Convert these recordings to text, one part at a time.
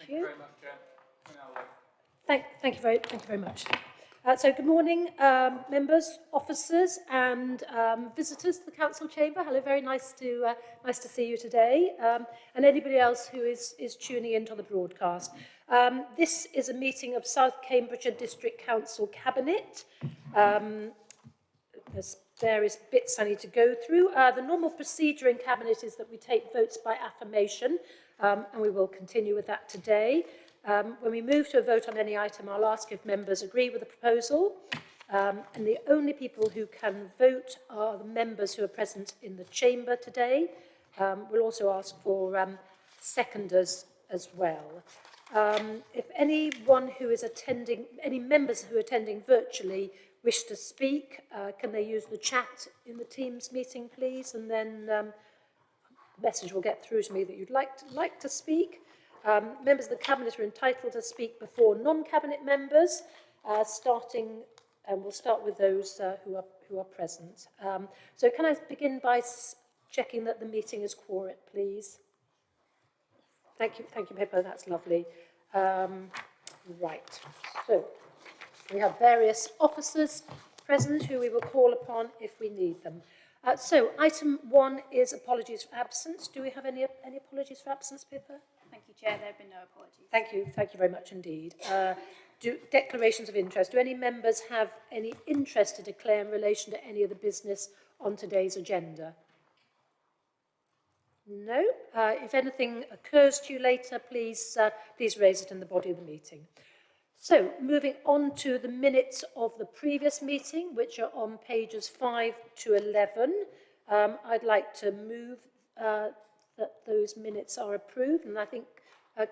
Thank you very much, Chair. Thank you very much. So good morning, members, officers and visitors to the council chamber. Hello, very nice to see you today, and anybody else who is tuning into the broadcast. This is a meeting of South Cambridgeshire District Council Cabinet. There's various bits I need to go through. The normal procedure in Cabinet is that we take votes by affirmation, and we will continue with that today. When we move to a vote on any item, I'll ask if members agree with the proposal. And the only people who can vote are the members who are present in the chamber today. We'll also ask for seconders as well. If anyone who is attending, any members who are attending virtually wish to speak, can they use the chat in the Teams meeting, please? And then the message will get through to me that you'd like to speak. Members of the Cabinet are entitled to speak before non-Cabinet members, we'll start with those who are present. So can I begin by checking that the meeting is quorate, please? Thank you, Pippa, that's lovely. Right, so we have various officers present who we will call upon if we need them. So item 1 is apologies for absence. Do we have any apologies for absence, Pippa? Thank you, Chair. There have been no apologies. Thank you very much indeed. Declarations of interest. Do any members have any interest to declare in relation to any of the business on today's agenda? No. If anything occurs to you later, please raise it in the body of the meeting. So, moving on to the minutes of the previous meeting, which are on pages 5 to 11. I'd like to move that those minutes are approved, and I think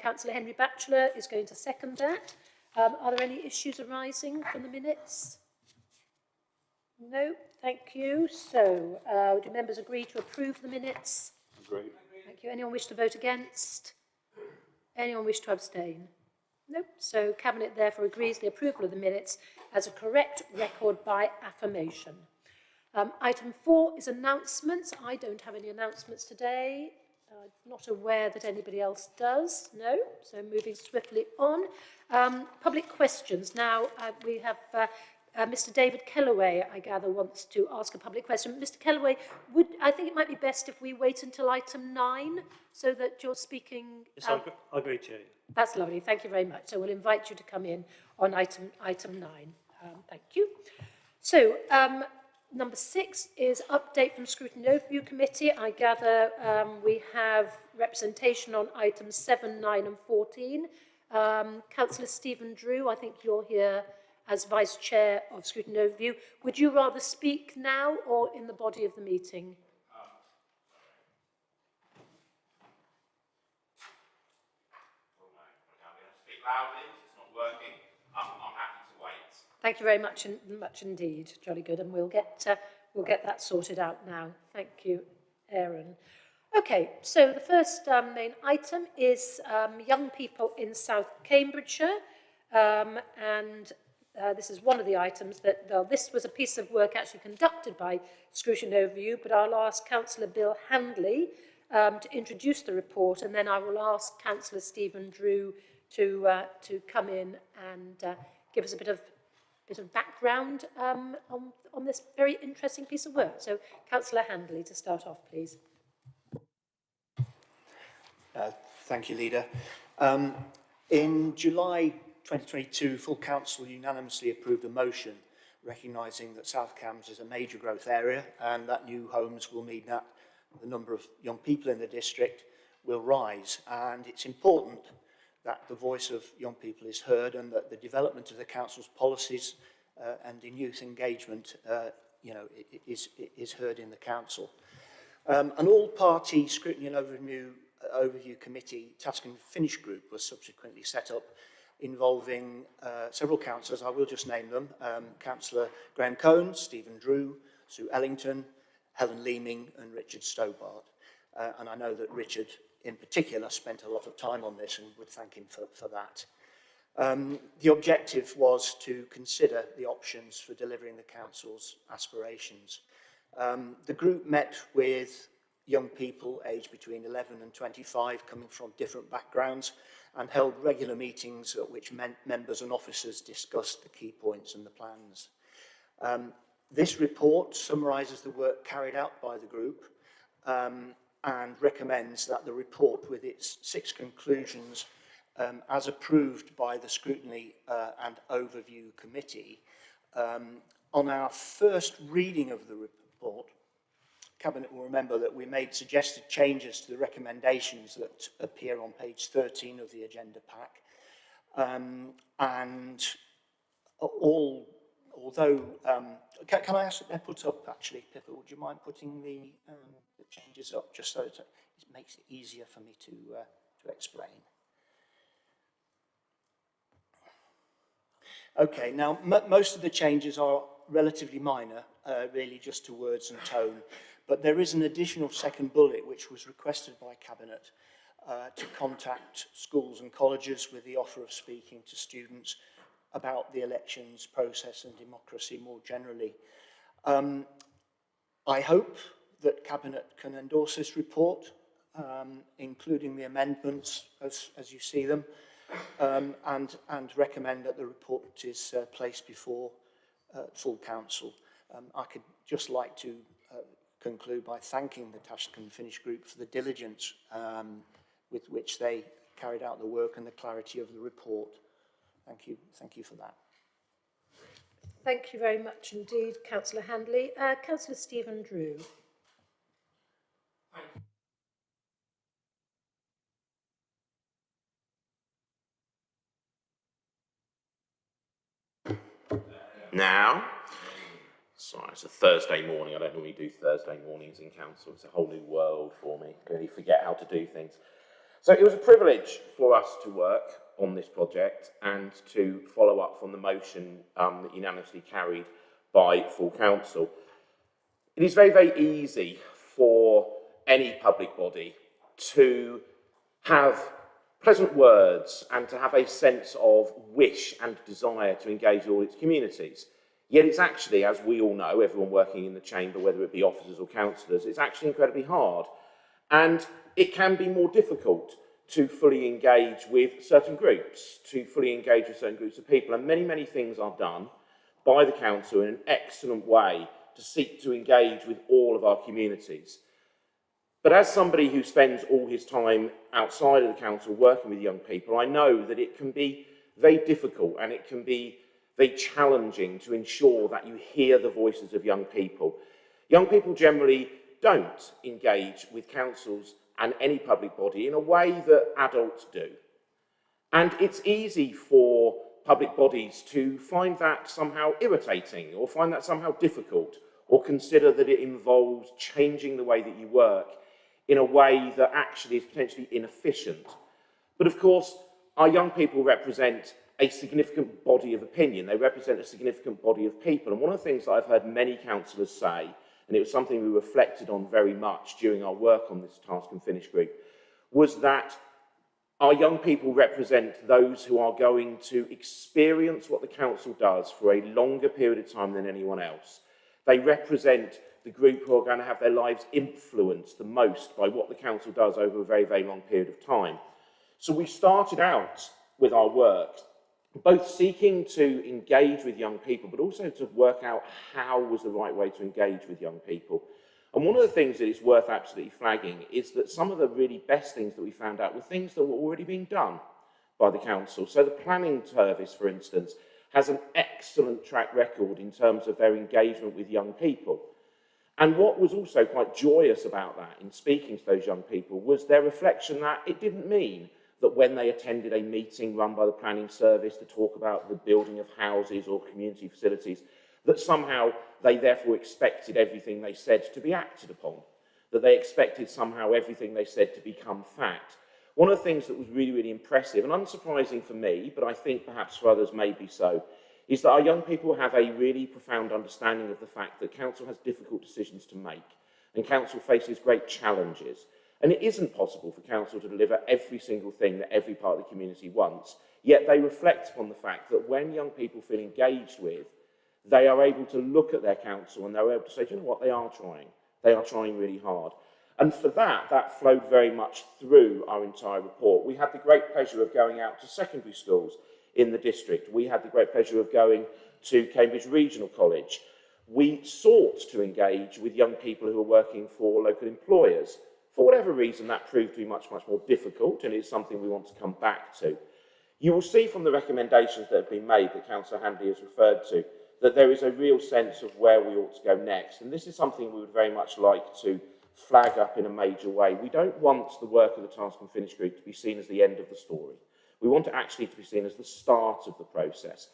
Councillor Henry Batchelor is going to second that. Are there any issues arising from the minutes? No, thank you. So, do members agree to approve the minutes? Agree. Thank you. Anyone wish to vote against? Anyone wish to abstain? No. So, Cabinet therefore agrees the approval of the minutes as a correct record by affirmation. Item 4 is announcements. I don't have any announcements today. Not aware that anybody else does. No. So moving swiftly on. Public questions. Now we have Mr. David Kellaway, I gather, wants to ask a public question. Mr. Kellaway, I think it might be best if we wait until item 9 so that you're speaking. Yes, I agree, Chair. That's lovely. Thank you very much. So we'll invite you to come in on item 9. Thank you. So, number 6 is update from Scrutiny Overview Committee. I gather we have representation on items 7, 9 and 14. Councillor Stephen Drew, I think you're here as Vice Chair of Scrutiny Overview. Would you rather speak now or in the body of the meeting? Speak loudly, it's not working. I'm happy to wait. Thank you very much indeed. Jolly good, and we'll get that sorted out now. Thank you, Aaron. Okay, so the first main item is young people in South Cambridgeshire, and this is one of the items that, well, this was a piece of work actually conducted by Scrutiny Overview, but I'll ask Councillor Bill Handley to introduce the report, and then I will ask Councillor Stephen Drew to come in and give us a bit of background on this very interesting piece of work. So, Councillor Handley, to start off, please. Thank you, Leader. In July 2022, full council unanimously approved a motion recognising that South Cambs is a major growth area and that new homes will mean that the number of young people in the district will rise. And it's important that the voice of young people is heard and that the development of the council's policies and in youth engagement is heard in the council. An all-party scrutiny and overview committee task and finish group was subsequently set up involving several councillors. I will just name them: Councillor Graham Cohn, Stephen Drew, Sue Ellington, Helen Leeming and Richard Stobart. And I know that Richard in particular spent a lot of time on this and would thank him for that. The objective was to consider the options for delivering the council's aspirations. The group met with young people aged between 11 and 25 coming from different backgrounds and held regular meetings at which members and officers discussed the key points and the plans. This report summarises the work carried out by the group and recommends that the report with its 6 conclusions as approved by the Scrutiny and Overview Committee. On our first reading of the report, Cabinet will remember that we made suggested changes to the recommendations that appear on page 13 of the agenda pack. And although, can I ask that they're put up actually, Pippa, would you mind putting the changes up just so that it makes it easier for me to explain? Okay, now most of the changes are relatively minor, really just to words and tone, but there is an additional second bullet which was requested by Cabinet to contact schools and colleges with the offer of speaking to students about the elections process and democracy more generally. I hope that Cabinet can endorse this report, including the amendments as you see them, and recommend that the report is placed before full council. I could just like to conclude by thanking the Task and Finish group for the diligence with which they carried out the work and the clarity of the report. Thank you for that. Thank you very much indeed, Councillor Handley. Councillor Stephen Drew. Now, sorry, it's a Thursday morning. I don't normally do Thursday mornings in council. It's a whole new world for me. I really forget how to do things. So it was a privilege for us to work on this project and to follow up from the motion that unanimously carried by full council. It is very, very easy for any public body to have pleasant words and to have a sense of wish and desire to engage all its communities. Yet it's actually, as we all know, everyone working in the chamber, whether it be officers or councillors, it's actually incredibly hard. And it can be more difficult to fully engage with certain groups, to fully engage with certain groups of people. And many, many things are done by the council in an excellent way to seek to engage with all of our communities. But as somebody who spends all his time outside of the council working with young people, I know that it can be very difficult and it can be very challenging to ensure that you hear the voices of young people. Young people generally don't engage with councils and any public body in a way that adults do. And it's easy for public bodies to find that somehow irritating or find that somehow difficult or consider that it involves changing the way that you work in a way that actually is potentially inefficient. But of course, our young people represent a significant body of opinion. They represent a significant body of people. And one of the things that I've heard many councillors say, and it was something we reflected on very much during our work on this Task and Finish group, was that our young people represent those who are going to experience what the council does for a longer period of time than anyone else. They represent the group who are going to have their lives influenced the most by what the council does over a very, very long period of time. So we started out with our work both seeking to engage with young people, but also to work out how was the right way to engage with young people. And one of the things that is worth absolutely flagging is that some of the really best things that we found out were things that were already being done by the council. So the planning service, for instance, has an excellent track record in terms of their engagement with young people. And what was also quite joyous about that in speaking to those young people was their reflection that it didn't mean that when they attended a meeting run by the planning service to talk about the building of houses or community facilities, that somehow they therefore expected everything they said to be acted upon, that they expected somehow everything they said to become fact. One of the things that was really, really impressive, and unsurprising for me, but I think perhaps for others may be so, is that our young people have a really profound understanding of the fact that council has difficult decisions to make, and council faces great challenges. And it isn't possible for council to deliver every single thing that every part of the community wants, yet they reflect upon the fact that when young people feel engaged with, they are able to look at their council and they're able to say, do you know what, they are trying really hard. And for that, that flowed very much through our entire report. We had the great pleasure of going out to secondary schools in the district. We had the great pleasure of going to Cambridge Regional College. We sought to engage with young people who are working for local employers. For whatever reason, that proved to be much, much more difficult, and it's something we want to come back to. You will see from the recommendations that have been made, that Councillor Handley has referred to, that there is a real sense of where we ought to go next. And this is something we would very much like to flag up in a major way. We don't want the work of the Task and Finish Group to be seen as the end of the story. We want it actually to be seen as the start of the process.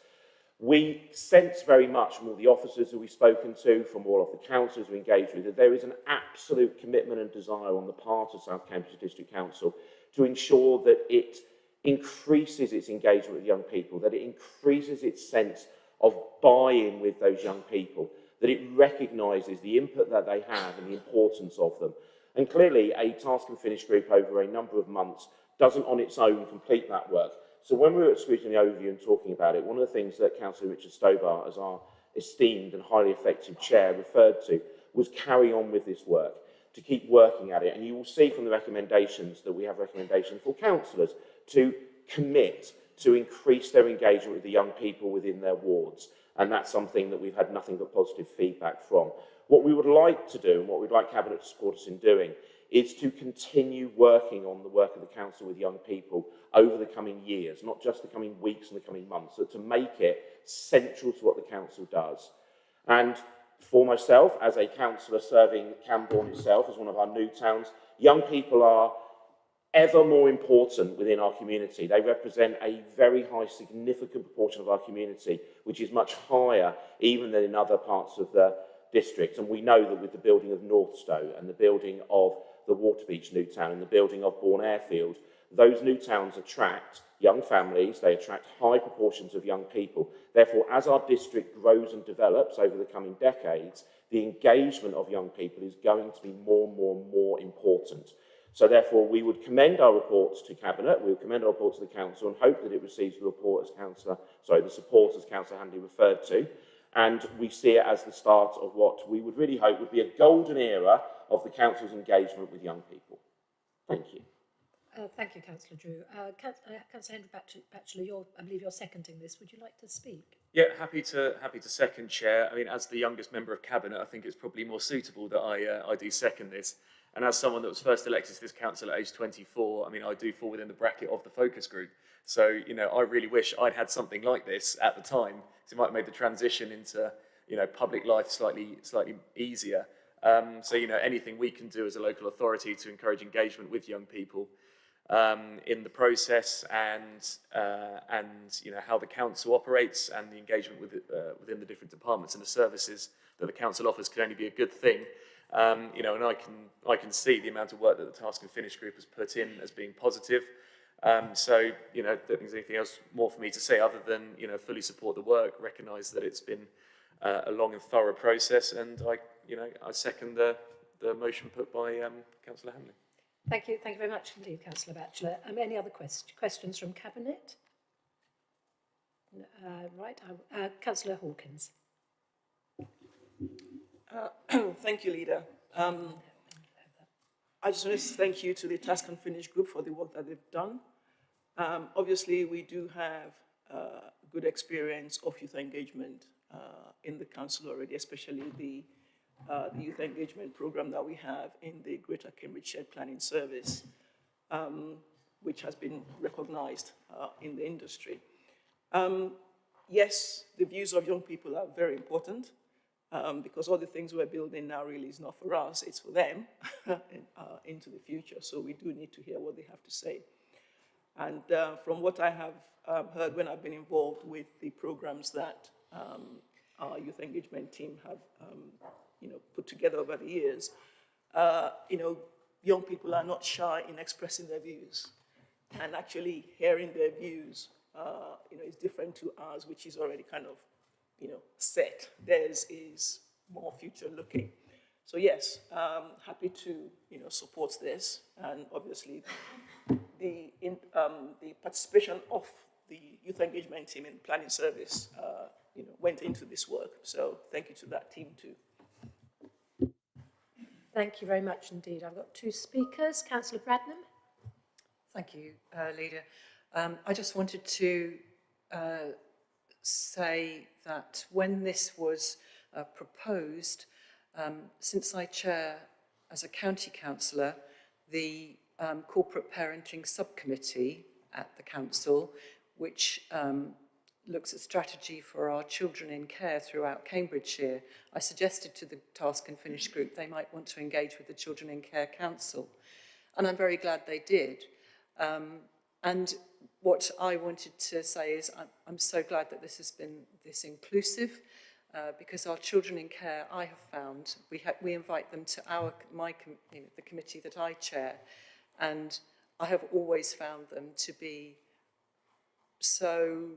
We sense very much from all the officers who we've spoken to, from all of the councillors we engage with, that there is an absolute commitment and desire on the part of South Cambridge District Council to ensure that it increases its engagement with young people, that it increases its sense of buy-in with those young people, that it recognises the input that they have and the importance of them. And clearly, a Task and Finish Group over a number of months doesn't on its own complete that work. So when we were at Scrutiny Overview and talking about it, one of the things that Councillor Richard Stobart, as our esteemed and highly effective chair, referred to was carry on with this work, to keep working at it. And you will see from the recommendations that we have recommendations for councillors to commit to increase their engagement with the young people within their wards. And that's something that we've had nothing but positive feedback from. What we would like to do, and what we'd like Cabinet to support us in doing, is to continue working on the work of the Council with young people over the coming years, not just the coming weeks and the coming months, but to make it central to what the Council does. And for myself, as a councillor serving Camborne itself, as one of our new towns, young people are ever more important within our community. They represent a very high, significant proportion of our community, which is much higher even than in other parts of the district. And we know that with the building of Northstowe and the building of the Waterbeach New Town and the building of Bourne Airfield, those new towns attract young families, they attract high proportions of young people. Therefore, as our district grows and develops over the coming decades, the engagement of young people is going to be more and more and more important. So therefore, we would commend our reports to Cabinet, we would commend our report to the Council and hope that it receives the report as the support as Councillor Handley referred to. And we see it as the start of what we would really hope would be a golden era of the Council's engagement with young people. Thank you. Thank you, Councillor Drew. Councillor Henry Batchelor, I believe you're seconding this. Would you like to speak? Yeah, happy to second, Chair. I mean, as the youngest member of Cabinet, I think it's probably more suitable that I do second this. And as someone that was first elected to this council at age 24, I mean, I do fall within the bracket of the focus group. So, you know, I really wish I'd had something like this at the time, because it might have made the transition into, you know, public life slightly easier. So, you know, anything we can do as a local authority to encourage engagement with young people in the process and you know, how the council operates and the engagement with within the different departments and the services that the council offers can only be a good thing. You know, and I can see the amount of work that the Task and Finish Group has put in as being positive. So, you know, I don't think there's anything else more for me to say other than, you know, fully support the work, recognise that it's been a long and thorough process, and I second the motion put by Councillor Hamley. Thank you very much indeed, Councillor Batchelor. Any other questions from Cabinet? Right, Councillor Hawkins. Thank you, Leader. I just want to thank you to the Task and Finish Group for the work that they've done. Obviously, we do have good experience of youth engagement in the council already, especially the youth engagement program that we have in the Greater Cambridge Shared Planning Service, which has been recognized in the industry. Yes, the views of young people are very important. Because all the things we're building now really is not for us, it's for them into the future. So we do need to hear what they have to say. And from what I have heard when I've been involved with the programs that our youth engagement team have put together over the years, young people are not shy in expressing their views. And actually hearing their views is different to ours, which is already kind of set. Theirs is more future looking. So yes, happy to support this, and obviously the participation of the youth engagement team in planning service went into this work. So thank you to that team too. Thank you very much indeed. I've got two speakers. Councillor Bradnam. Thank you, Leader. I just wanted to say that when this was proposed, since I chair as a county councillor the corporate parenting subcommittee at the council, which looks at strategy for our children in care throughout Cambridgeshire, I suggested to the Task and Finish group they might want to engage with the Children in Care Council. And I'm very glad they did. And what I wanted to say is I'm so glad that this has been this inclusive, because our children in care, I have found, we invite them to the committee that I chair, and I have always found them to be so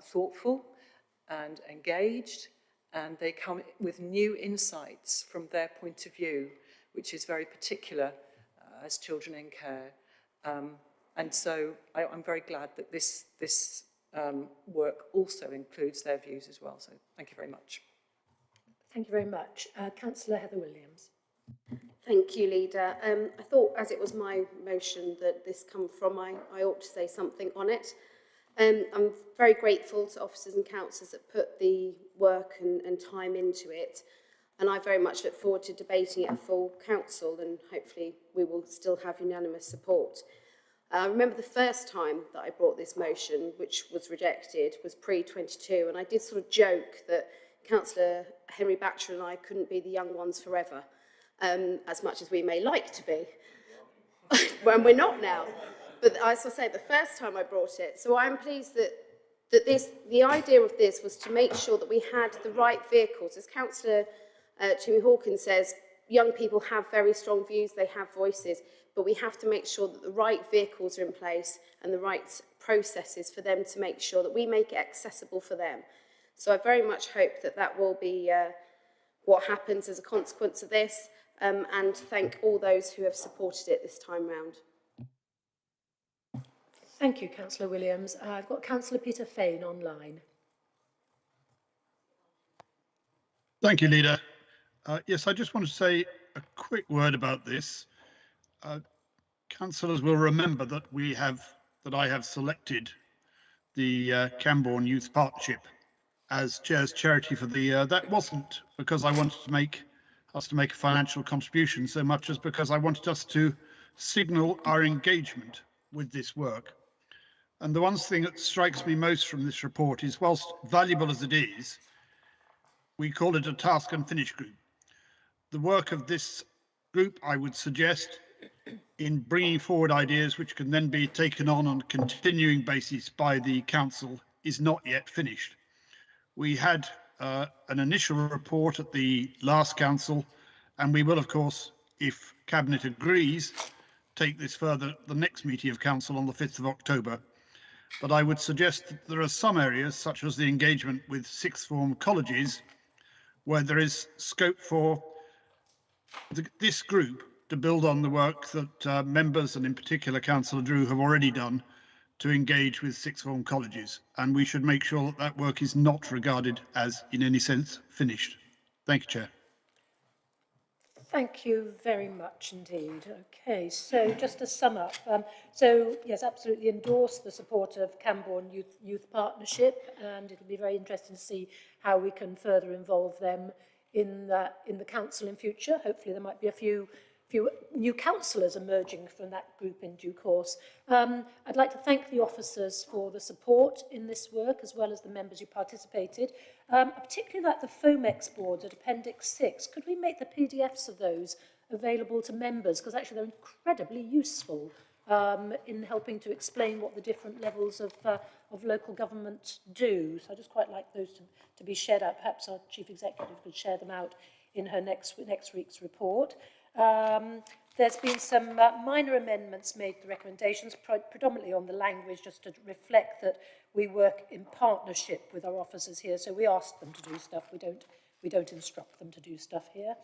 thoughtful and engaged, and they come with new insights from their point of view, which is very particular as children in care. And so I'm very glad that this work also includes their views as well. So thank you very much. Thank you very much. Councillor Heather Williams. Thank you, Leader. I thought, as it was my motion that this come from, I ought to say something on it. I'm very grateful to officers and councillors that put the work and time into it, and I very much look forward to debating it at full council, and hopefully we will still have unanimous support. I remember the first time that I brought this motion, which was rejected, was pre-22, and I did sort of joke that Councillor Henry Batcher and I couldn't be the young ones forever, as much as we may like to be, when we're not now. But as I say, the first time I brought it, so I'm pleased that the idea of this was to make sure that we had the right vehicles. As Councillor Jimmy Hawkins says, young people have very strong views, they have voices, but we have to make sure that the right vehicles are in place and the right processes for them to make sure that we make it accessible for them. So I very much hope that that will be what happens as a consequence of this, and thank all those who have supported it this time round. Thank you, Councillor Williams. I've got Councillor Peter Fain online. Thank you, Leader. Yes, I just want to say a quick word about this. Councillors will remember that I have selected the Camborne Youth Partnership as Chair's charity for the year. That wasn't because I wanted to make us to make a financial contribution so much as because I wanted us to signal our engagement with this work. And the one thing that strikes me most from this report is, whilst valuable as it is, we call it a task and finish group. The work of this group, I would suggest, in bringing forward ideas which can then be taken on a continuing basis by the council, is not yet finished. We had an initial report at the last council, and we will, of course, if Cabinet agrees, take this further at the next meeting of council on the 5th of October. But I would suggest that there are some areas, such as the engagement with sixth form colleges, where there is scope for this group to build on the work that members, and in particular Councillor Drew, have already done to engage with sixth form colleges. And we should make sure that that work is not regarded as, in any sense, finished. Thank you, Chair. Thank you very much indeed. Okay, so just to sum up, so yes, absolutely endorse the support of Camborne Youth Partnership, and it'll be very interesting to see how we can further involve them in the council in future. Hopefully there might be a few new councillors emerging from that group in due course. I'd like to thank the officers for the support in this work, as well as the members who participated. Particularly like the Fomex boards at Appendix 6. Could we make the PDFs of those available to members? Because actually they're incredibly useful in helping to explain what the different levels of local government do. So I just quite like those to be shared out. Perhaps our Chief Executive could share them out in her next week's report. There's been some minor amendments made to the recommendations, predominantly on the language, just to reflect that we work in partnership with our officers here. So we ask them to do stuff. We don't instruct them to do stuff here.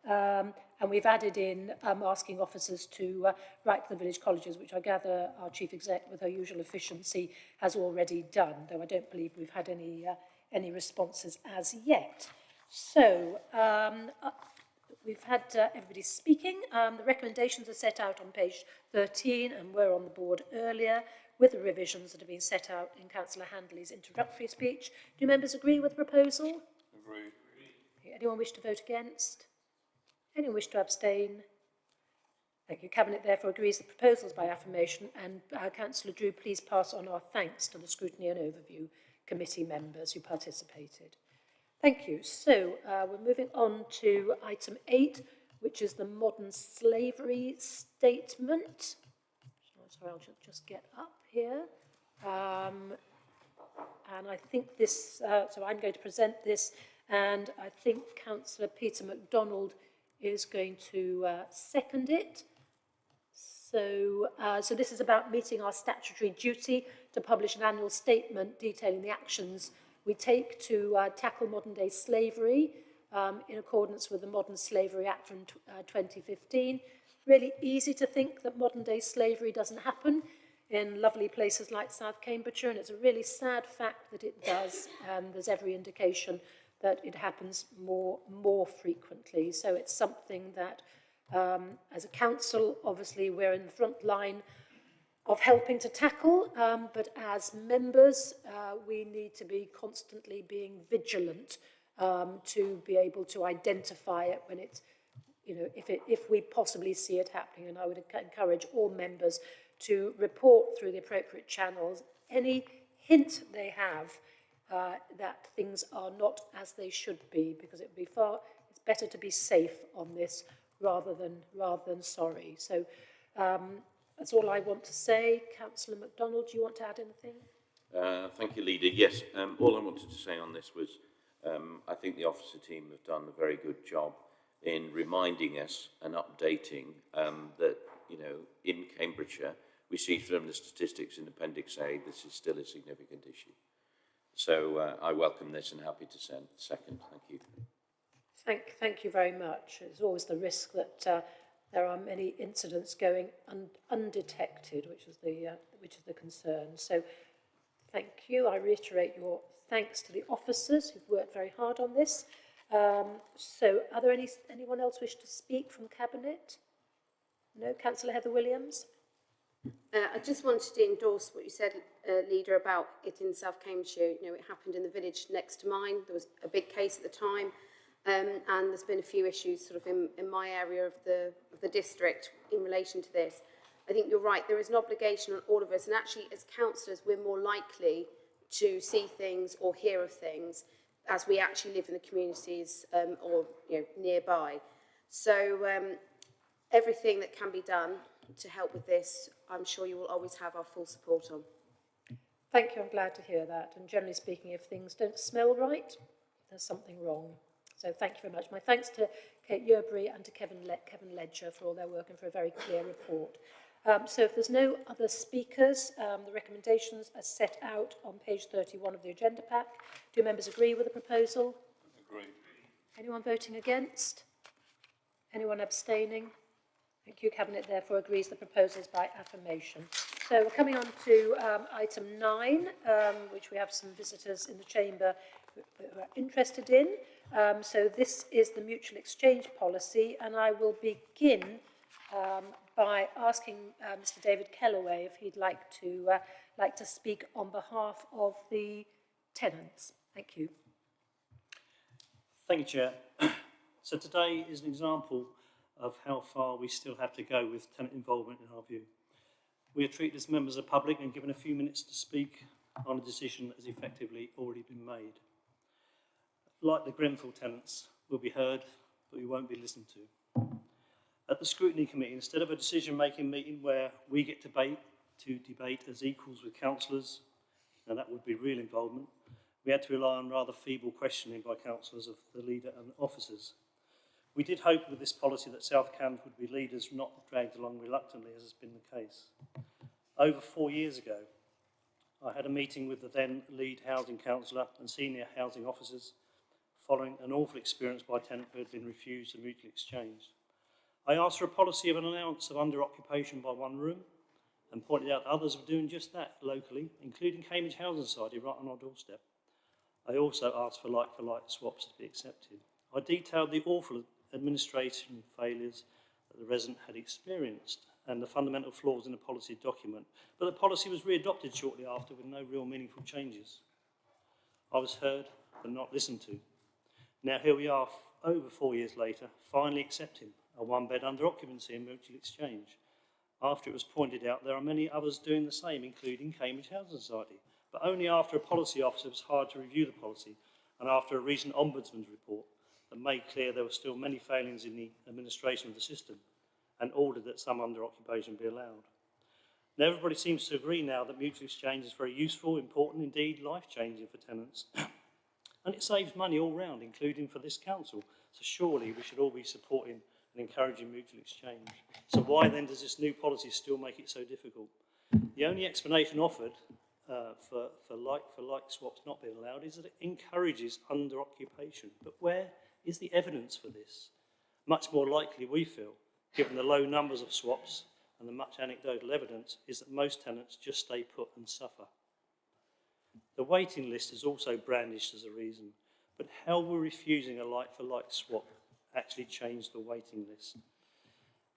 And we've added in asking officers to write to the village colleges, which I gather our Chief Exec, with her usual efficiency, has already done, though I don't believe we've had any responses as yet. So we've had everybody speaking. The recommendations are set out on page 13 and were on the board earlier with the revisions that have been set out in Councillor Handley's introductory speech. Do members agree with the proposal? Agree. Anyone wish to vote against? Anyone wish to abstain? Thank you. Cabinet therefore agrees the proposals by affirmation, and Councillor Drew, please pass on our thanks to the Scrutiny and Overview Committee members who participated. Thank you. So we're moving on to item 8, which is the modern slavery statement. Sorry, I'll just get up here. And I think this, so I'm going to present this, and I think Councillor Peter MacDonald is going to second it. So this is about meeting our statutory duty to publish an annual statement detailing the actions we take to tackle modern-day slavery in accordance with the Modern Slavery Act from 2015. Really easy to think that modern-day slavery doesn't happen in lovely places like South Cambridgeshire, and it's a really sad fact that it does, and there's every indication that it happens more frequently. So it's something that, as a council, obviously we're in the front line of helping to tackle, but as members, we need to be constantly being vigilant to be able to identify it when it's, you know, if we possibly see it happening. And I would encourage all members to report through the appropriate channels any hint they have that things are not as they should be, because it's better to be safe on this rather than sorry. So that's all I want to say. Councillor MacDonald, do you want to add anything? Thank you, Leader. Yes, all I wanted to say on this was I think the officer team have done a very good job in reminding us and updating that, you know, in Cambridgeshire, we see from the statistics in Appendix A, this is still a significant issue. So I welcome this and happy to second. Thank you. Thank you very much. There's always the risk that there are many incidents going undetected, which is the concern. So thank you. I reiterate your thanks to the officers who've worked very hard on this. So are there anyone else wish to speak from Cabinet? No? Councillor Heather Williams? I just wanted to endorse what you said, Leader, about it in South Cambridgeshire. You know, it happened in the village next to mine. There was a big case at the time, and there's been a few issues sort of in my area of the district in relation to this. I think you're right. There is an obligation on all of us, and actually, as councillors, we're more likely to see things or hear of things as we actually live in the communities or, you know, nearby. So everything that can be done to help with this, I'm sure you will always have our full support on. Thank you, I'm glad to hear that. And generally speaking, if things don't smell right, there's something wrong. So thank you very much. My thanks to Kate Yerbury and to Kevin Ledger for all their work and for a very clear report. So if there's no other speakers, the recommendations are set out on page 31 of the agenda pack. Do members agree with the proposal? Agree. Anyone voting against? Anyone abstaining? Thank you. Cabinet therefore agrees the proposals by affirmation. So we're coming on to item 9, which we have some visitors in the chamber who are interested in. So this is the mutual exchange policy, and I will begin by asking Mr. David Kellaway if he'd like to speak on behalf of the tenants. Thank you. Thank you, Chair. So today is an example of how far we still have to go with tenant involvement in our view. We are treated as members of the public and given a few minutes to speak on a decision that has effectively already been made. Like the Grenfell tenants, we'll be heard, but we won't be listened to. At the Scrutiny Committee, instead of a decision-making meeting where we get to debate as equals with councillors, and that would be real involvement, we had to rely on rather feeble questioning by councillors of the leader and officers. We did hope with this policy that South Cambs would be leaders not dragged along reluctantly, as has been the case. Over 4 years ago, I had a meeting with the then lead housing councillor and senior housing officers following an awful experience by a tenant who had been refused a mutual exchange. I asked for a policy of an allowance of under-occupation by one room and pointed out others were doing just that locally, including Cambridge Housing Society right on our doorstep. I also asked for like-for-like swaps to be accepted. I detailed the awful administration failures that the resident had experienced and the fundamental flaws in the policy document. But the policy was re-adopted shortly after with no real meaningful changes. I was heard but not listened to. Now here we are, over 4 years later, finally accepting a one-bed under occupancy and mutual exchange. After it was pointed out there are many others doing the same, including Cambridge Housing Society, but only after a policy officer was hired to review the policy and after a recent Ombudsman's report that made clear there were still many failings in the administration of the system and ordered that some under occupation be allowed. Now everybody seems to agree now that mutual exchange is very useful, important, indeed life-changing for tenants. And it saves money all round, including for this council. So surely we should all be supporting and encouraging mutual exchange. So why then does this new policy still make it so difficult? The only explanation offered for like swaps not being allowed is that it encourages under occupation. But where is the evidence for this? Much more likely, we feel, given the low numbers of swaps and the much anecdotal evidence, is that most tenants just stay put and suffer. The waiting list is also brandished as a reason, but how will refusing a like-for-like swap actually change the waiting list?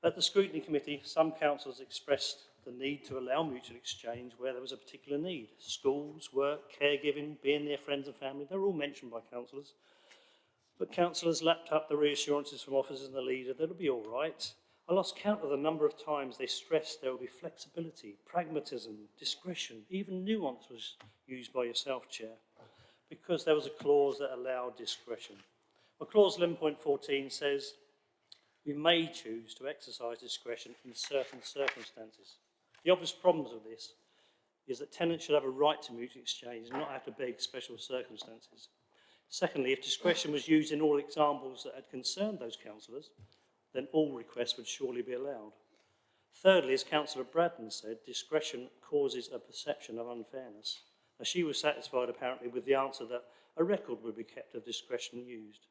At the scrutiny committee, some councillors expressed the need to allow mutual exchange where there was a particular need. Schools, work, caregiving, being near friends and family, they're all mentioned by councillors. But councillors lapped up the reassurances from officers and the leader that it'll be all right. I lost count of the number of times they stressed there will be flexibility, pragmatism, discretion, even nuance was used by yourself, Chair, because there was a clause that allowed discretion. Well, clause 11.14 says, we may choose to exercise discretion in certain circumstances. The obvious problems of this is that tenants should have a right to mutual exchange and not have to beg special circumstances. Secondly, if discretion was used in all examples that had concerned those councillors, then all requests would surely be allowed. Thirdly, as Councillor Braddon said, discretion causes a perception of unfairness. Now, she was satisfied apparently with the answer that a record would be kept of discretion used.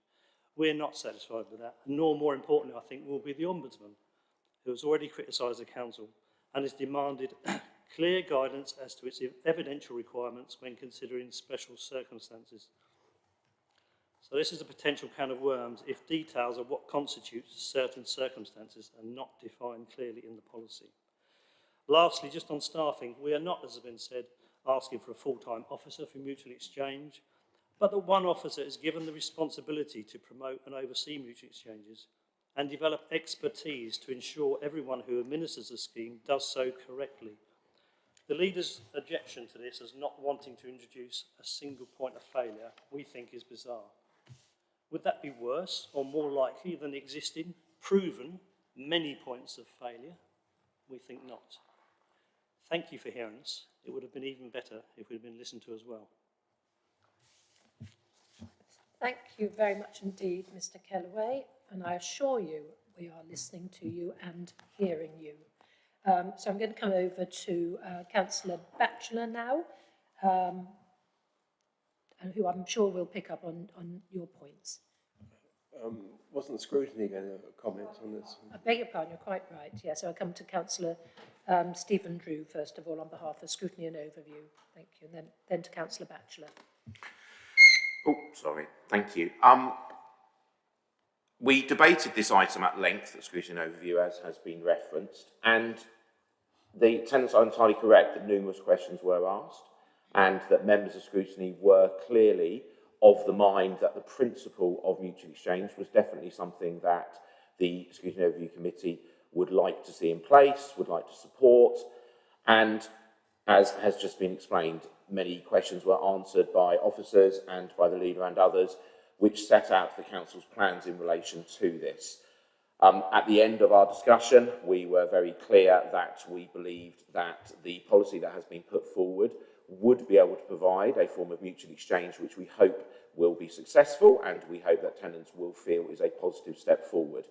We're not satisfied with that, nor more importantly, I think, will be the Ombudsman, who has already criticised the Council and has demanded clear guidance as to its evidential requirements when considering special circumstances. So this is a potential can of worms if details of what constitutes certain circumstances are not defined clearly in the policy. Lastly, just on staffing, we are not, as has been said, asking for a full-time officer for mutual exchange, but that one officer is given the responsibility to promote and oversee mutual exchanges and develop expertise to ensure everyone who administers the scheme does so correctly. The leader's objection to this as not wanting to introduce a single point of failure we think is bizarre. Would that be worse or more likely than the existing, proven, many points of failure? We think not. Thank you for hearing us. It would have been even better if we'd been listened to as well. Thank you very much indeed, Mr. Kellaway, and I assure you we are listening to you and hearing you. So I'm going to come over to Councillor Batchelor now, and who I'm sure will pick up on your points. Wasn't scrutiny going to comment on this? I beg your pardon, you're quite right. Yes, so I come to Councillor Stephen Drew, first of all, on behalf of Scrutiny and Overview. Thank you. And then to Councillor Batchelor. Oh, sorry. Thank you. We debated this item at length at Scrutiny and Overview, as has been referenced, and the tenants are entirely correct that numerous questions were asked and that members of Scrutiny were clearly of the mind that the principle of mutual exchange was definitely something that the Scrutiny and Overview Committee would like to see in place, would like to support, and as has just been explained, many questions were answered by officers and by the leader and others, which set out the Council's plans in relation to this. At the end of our discussion, we were very clear that we believed that the policy that has been put forward would be able to provide a form of mutual exchange which we hope will be successful and we hope that tenants will feel is a positive step forward.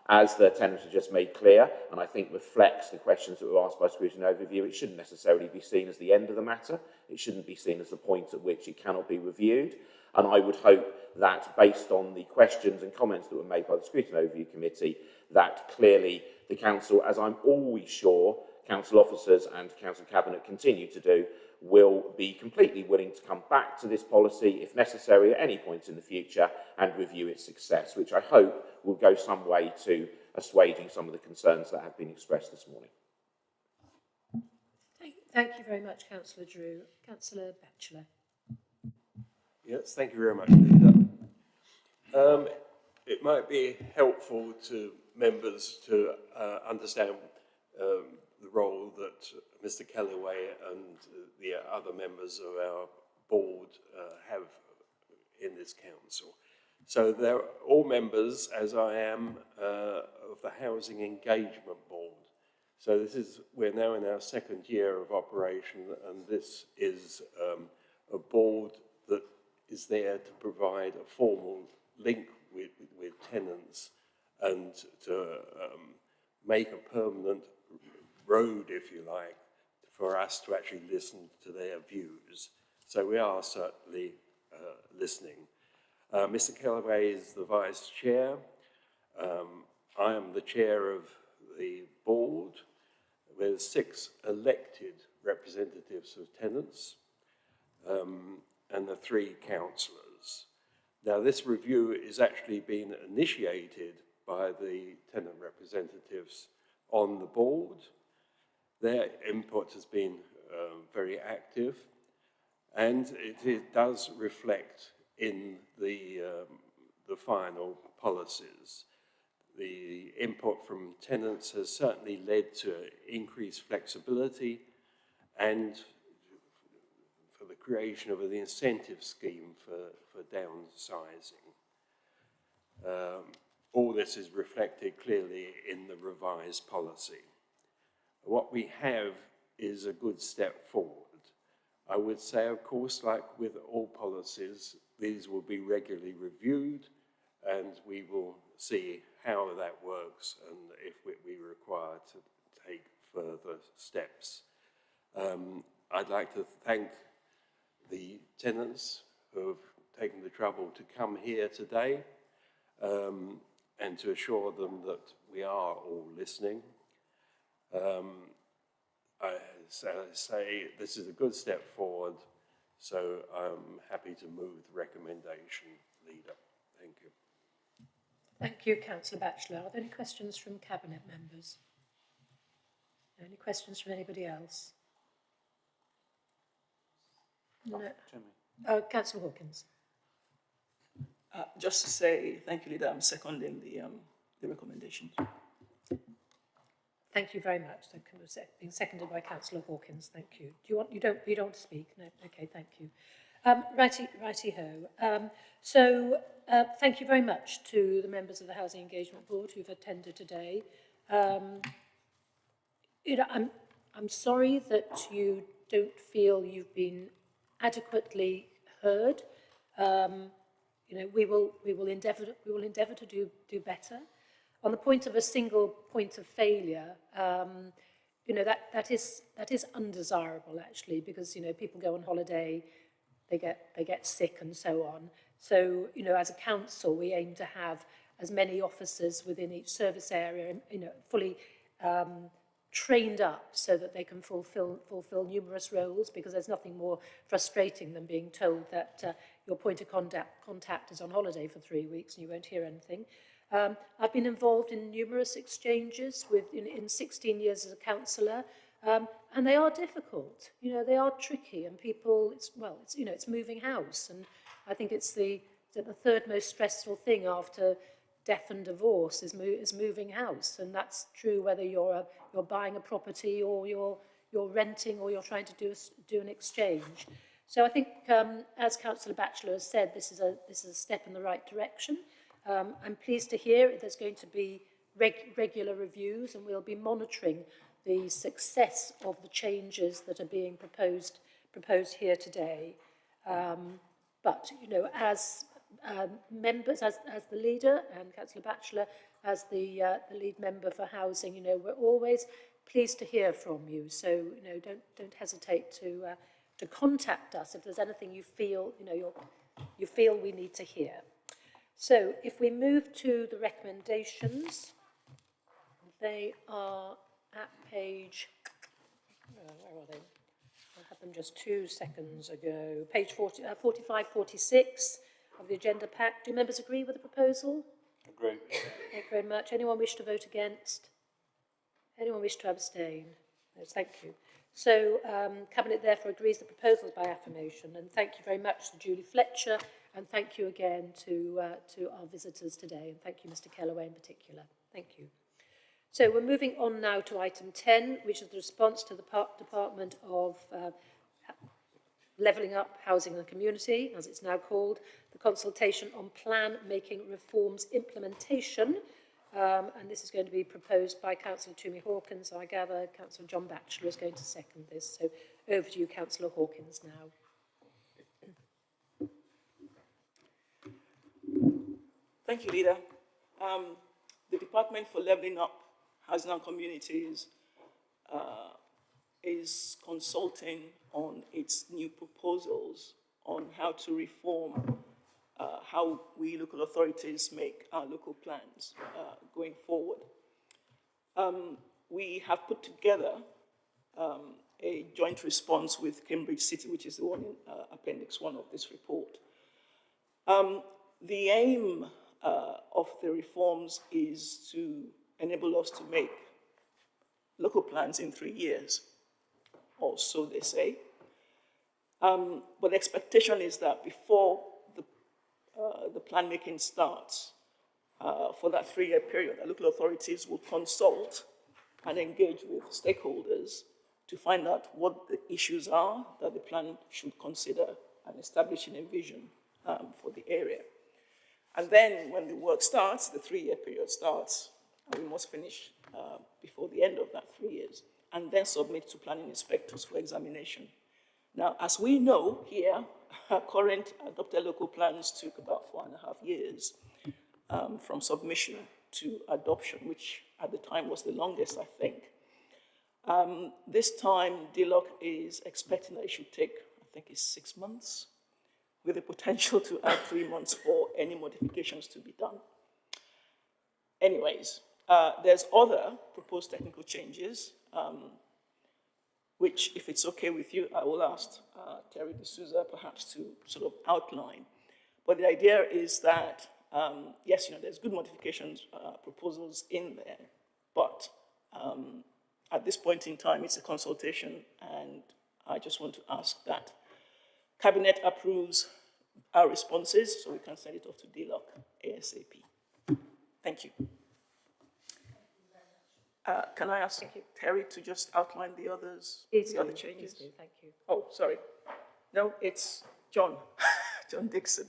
As the tenants have just made clear, and I think reflects the questions that were asked by Scrutiny and Overview, it shouldn't necessarily be seen as the end of the matter. It shouldn't be seen as the point at which it cannot be reviewed. And I would hope that, based on the questions and comments that were made by the Scrutiny and Overview Committee, that clearly the Council, as I'm always sure Council officers and Council Cabinet continue to do, will be completely willing to come back to this policy, if necessary, at any point in the future and review its success, which I hope will go some way to assuaging some of the concerns that have been expressed this morning. Thank you very much, Councillor Drew. Councillor Batchelor. Yes, thank you very much, Leader. It might be helpful to members to understand the role that Mr. Kellaway and the other members of our board have in this council. So they're all members, as I am, of the Housing Engagement Board. So we're now in our second year of operation, and this is a board that is there to provide a formal link with tenants and to make a permanent road, if you like, for us to actually listen to their views. So we are certainly listening. Mr. Kellaway is the Vice Chair. I am the Chair of the board. There's 6 elected representatives of tenants and the 3 councillors. Now, this review is actually being initiated by the tenant representatives on the board. Their input has been very active, and it does reflect in the final policies. The input from tenants has certainly led to increased flexibility and for the creation of an incentive scheme for downsizing. All this is reflected clearly in the revised policy. What we have is a good step forward. I would say, of course, like with all policies, these will be regularly reviewed and we will see how that works and if we require to take further steps. I'd like to thank the tenants who have taken the trouble to come here today and to assure them that we are all listening. I say this is a good step forward, so I'm happy to move the recommendation, Leader. Thank you. Thank you, Councillor Batchelor. Are there any questions from Cabinet members? Any questions from anybody else? No. Councillor Hawkins. Just to say thank you, Leader. I'm seconding the recommendation. Thank you very much. So being seconded by Councillor Hawkins. Thank you. You don't want to speak? No. Okay. Thank you. Righty-ho. Thank you very much to the members of the Housing Engagement Board who've attended today. I'm sorry that you don't feel you've been adequately heard. We will endeavour to do better. On the point of a single point of failure, that is undesirable actually, because people go on holiday, they get sick and so on. So as a council, we aim to have as many officers within each service area, fully trained up so that they can fulfill numerous roles, because there's nothing more frustrating than being told that your point of contact is on holiday for 3 weeks and you won't hear anything. I've been involved in numerous exchanges in 16 years as a councillor, and they are difficult. They are tricky, and people. It's moving house, and I think it's the third most stressful thing after death and divorce is moving house, and that's true whether you're buying a property or you're renting or you're trying to do an exchange. So I think, as Councillor Batchelor has said, this is a step in the right direction. I'm pleased to hear there's going to be regular reviews, and we'll be monitoring the success of the changes that are being proposed here today. But as members, as the leader, and Councillor Batchelor as the lead member for housing, we're always pleased to hear from you. So don't hesitate to contact us if there's anything you feel you feel we need to hear. So if we move to the recommendations, they are at page, where are they? I'll have them just 2 seconds ago. Page 45, 46 of the agenda pack. Do members agree with the proposal? Agree. Thank you very much. Anyone wish to vote against? Anyone wish to abstain? No, thank you. So Cabinet therefore agrees the proposals by affirmation, and thank you very much to Julie Fletcher, and thank you again to our visitors today, and thank you Mr Kellaway in particular. Thank you. So we're moving on now to item 10, which is the response to the Department of Levelling Up Housing and Community, as it's now called, the consultation on plan making reforms implementation. And this is going to be proposed by Councillor Toomey Hawkins. So I gather Councillor John Batchelor is going to second this. So over to you, Councillor Hawkins, now. Thank you, Leader. The Department for Levelling Up Housing and Communities is consulting on its new proposals on how to reform how we local authorities make our local plans going forward. We have put together a joint response with Cambridge City, which is the one in Appendix 1 of this report. The aim of the reforms is to enable us to make local plans in 3 years, or so they say. But the expectation is that before the plan making starts, for that 3-year period, the local authorities will consult and engage with stakeholders to find out what the issues are that the plan should consider and establishing a vision for the area. And then when the work starts, the 3-year period starts, and we must finish before the end of that 3 years, and then submit to planning inspectors for examination. Now, as we know here, our current adopted local plans took about 4.5 years from submission to adoption, which at the time was the longest, I think. This time, DLOC is expecting that it should take, I think it's 6 months, with the potential to add 3 months for any modifications to be done. Anyways, there's other proposed technical changes, which, if it's okay with you, I will ask Terry D'Souza perhaps to sort of outline. But the idea is that, yes, there's good modifications proposals in there, but at this point in time, it's a consultation, and I just want to ask that Cabinet approves our responses so we can send it off to DLOC ASAP. Thank you. Can I ask Terry to just outline the others, the other changes? Please do, thank you. Oh, sorry. No, it's John, John Dixon.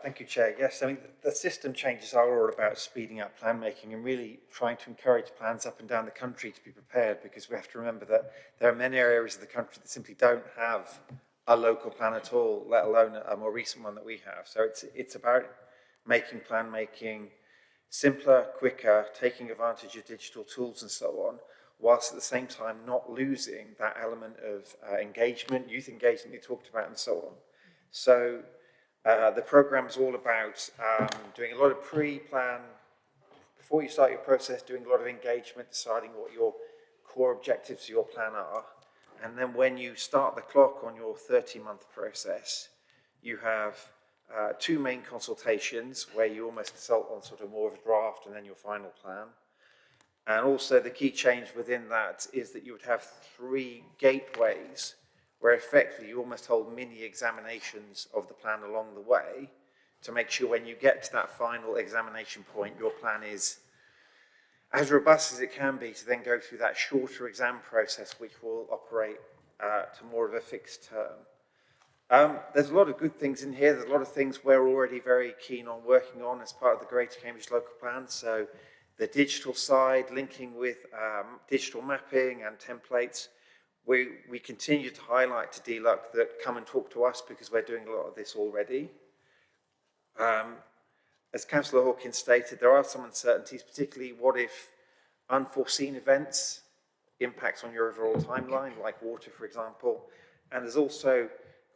Thank you, Chair. Yes, I mean, the system changes are all about speeding up plan making and really trying to encourage plans up and down the country to be prepared, because we have to remember that there are many areas of the country that simply don't have a local plan at all, let alone a more recent one that we have. So it's about making plan making simpler, quicker, taking advantage of digital tools and so on, whilst at the same time not losing that element of engagement, youth engagement you talked about and so on. So the programme is all about doing a lot of pre-plan, before you start your process, doing a lot of engagement, deciding what your core objectives of your plan are. And then when you start the clock on your 30-month process, you have 2 main consultations where you almost consult on sort of more of a draft and then your final plan. And also the key change within that is that you would have 3 gateways where effectively you almost hold mini examinations of the plan along the way to make sure when you get to that final examination point, your plan is as robust as it can be to then go through that shorter exam process, which will operate to more of a fixed term. There's a lot of good things in here. There's a lot of things we're already very keen on working on as part of the Greater Cambridge Local Plan. So the digital side, linking with digital mapping and templates. We continue to highlight to DLUC that come and talk to us because we're doing a lot of this already. As Councillor Hawkins stated, there are some uncertainties, particularly what if unforeseen events impacts on your overall timeline, like water, for example. And there's also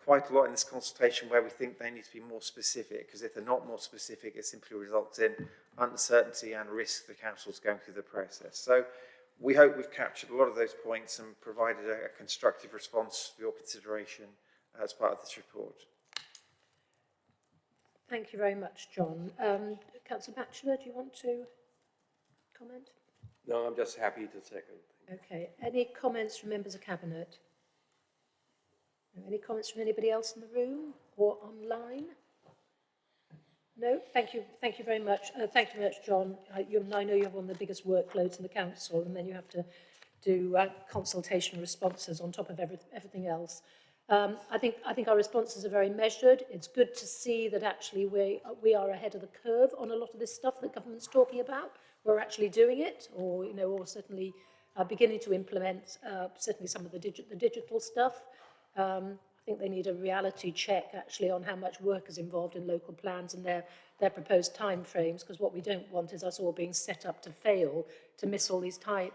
quite a lot in this consultation where we think they need to be more specific, because if they're not more specific, it simply results in uncertainty and risk the council's going through the process. So we hope we've captured a lot of those points and provided a constructive response for your consideration as part of this report. Thank you very much, John. Councillor Batchelor, do you want to comment? No, I'm just happy to second. Okay. Any comments from members of Cabinet? No, any comments from anybody else in the room or online? No, thank you very much. Thank you very much, John. I know you have one of the biggest workloads in the council, and then you have to do consultation responses on top of everything else. I think our responses are very measured. It's good to see that actually we are ahead of the curve on a lot of this stuff that government's talking about. We're actually doing it, or or certainly beginning to implement certainly some of the digital stuff. I think they need a reality check actually on how much work is involved in local plans and their proposed timeframes, because what we don't want is us all being set up to fail, to miss all these time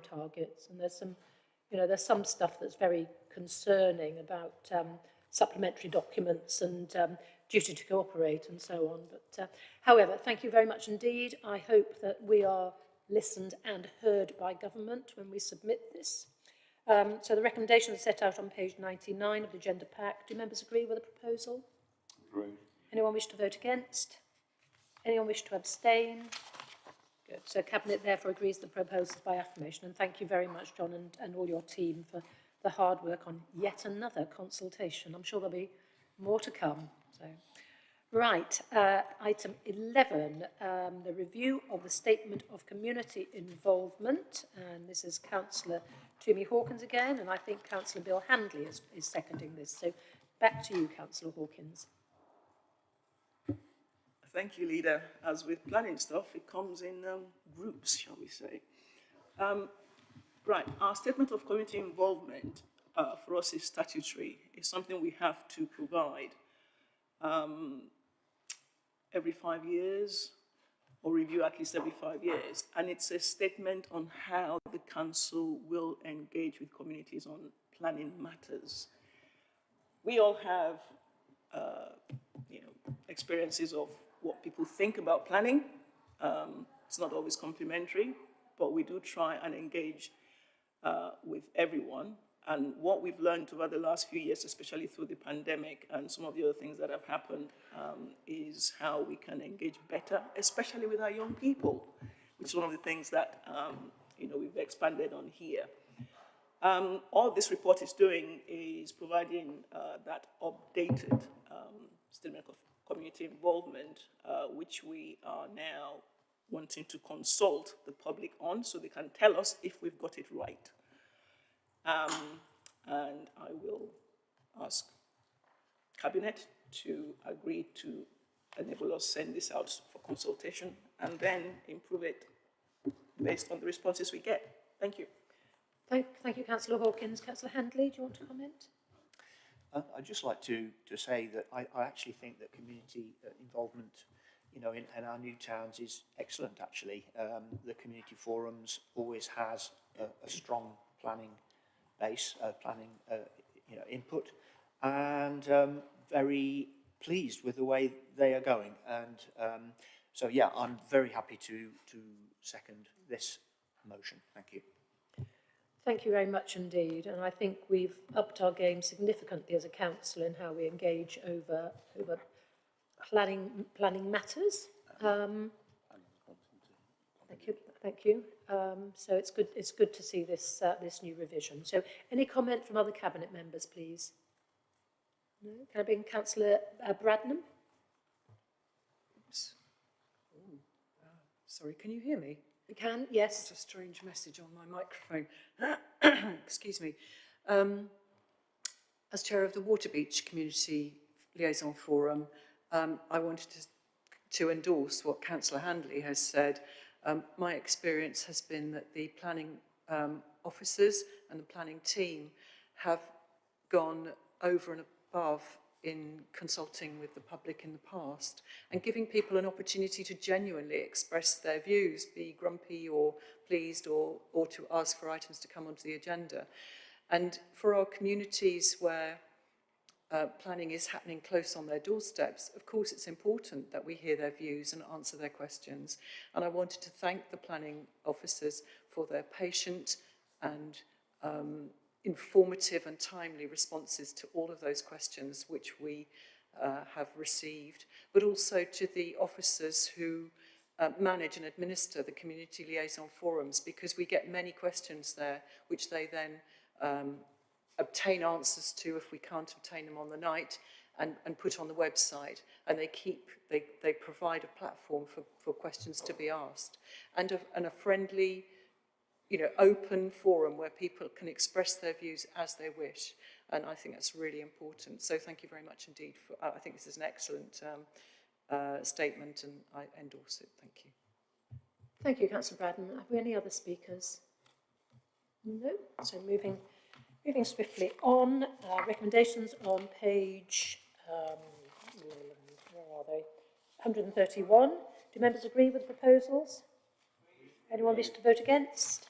targets. And there's some stuff that's very concerning about supplementary documents and duty to cooperate and so on. But however, thank you very much indeed. I hope that we are listened and heard by government when we submit this. So the recommendations are set out on page 99 of the Agenda Pack. Do members agree with the proposal? Agreed. Anyone wish to vote against? Anyone wish to abstain? Good. So Cabinet therefore agrees the proposals by affirmation. And thank you very much, John, and all your team for the hard work on yet another consultation. I'm sure there'll be more to come. So, right, item 11, the review of the Statement of Community Involvement. And this is Councillor Toomey Hawkins again, and I think Councillor Bill Handley is seconding this. So back to you, Councillor Hawkins. Thank you, Leader. As with planning stuff, it comes in groups, shall we say. Right, our statement of community involvement for us is statutory. It's something we have to provide every 5 years, or review at least every 5 years. And it's a statement on how the council will engage with communities on planning matters. We all have, experiences of what people think about planning. It's not always complimentary, but we do try and engage with everyone. And what we've learned over the last few years, especially through the pandemic and some of the other things that have happened, is how we can engage better, especially with our young people, which is one of the things that we've expanded on here. All this report is doing is providing that updated statement of community involvement, which we are now wanting to consult the public on so they can tell us if we've got it right. And I will ask Cabinet to agree to enable us send this out for consultation and then improve it based on the responses we get. Thank you. Thank you, Councillor Hawkins. Councillor Handley, do you want to comment? I'd just like to say that I actually think that community involvement, in our new towns is excellent. Actually, the community forums always has a strong planning base, planning input, and very pleased with the way they are going. And so yeah, I'm very happy to second this motion. Thank you. Thank you very much indeed, and I think we've upped our game significantly as a council in how we engage over planning matters. Thank you. So it's good to see this new revision. So any comment from other Cabinet members, please? No? Can I bring Councillor Bradnam? Oops. Sorry, can you hear me? You can, yes. It's a strange message on my microphone. Excuse me. As chair of the Waterbeach Community Liaison Forum, I wanted to endorse what Councillor Handley has said. My experience has been that the planning officers and the planning team have gone over and above in consulting with the public in the past and giving people an opportunity to genuinely express their views, be grumpy or pleased or to ask for items to come onto the agenda. And for our communities where planning is happening close on their doorsteps, of course it's important that we hear their views and answer their questions. And I wanted to thank the planning officers for their patient and informative and timely responses to all of those questions which we have received, but also to the officers who manage and administer the community liaison forums, because we get many questions there which they then obtain answers to if we can't obtain them on the night, and put on the website, and they provide a platform for questions to be asked, and a friendly, open forum where people can express their views as they wish. And I think that's really important. So thank you very much indeed. I think this is an excellent statement, and I endorse it. Thank you. Thank you, Councillor Braddon. Have we any other speakers? No. So moving swiftly on. Recommendations on page, where are they? 131. Do members agree with the proposals? Anyone wish to vote against?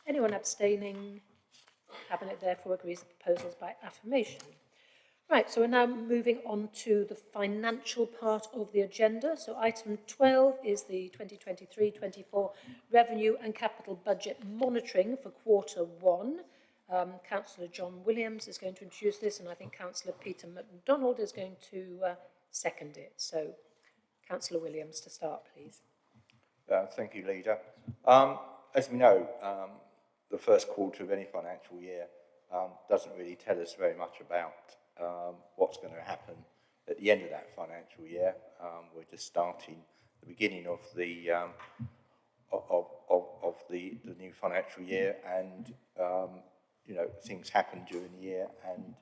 Anyone abstaining? Cabinet therefore agrees the proposals by affirmation. Right, so we're now moving on to the financial part of the agenda. So item 12 is the 2023-24 Revenue and Capital Budget Monitoring for Q1. Councillor John Williams is going to introduce this, and I think Councillor Peter MacDonald is going to second it. So, Councillor Williams, to start, please. Thank you, Leader. As we know, the first quarter of any financial year doesn't really tell us very much about what's going to happen at the end of that financial year. We're just starting the beginning of the the new financial year, and things happen during the year, and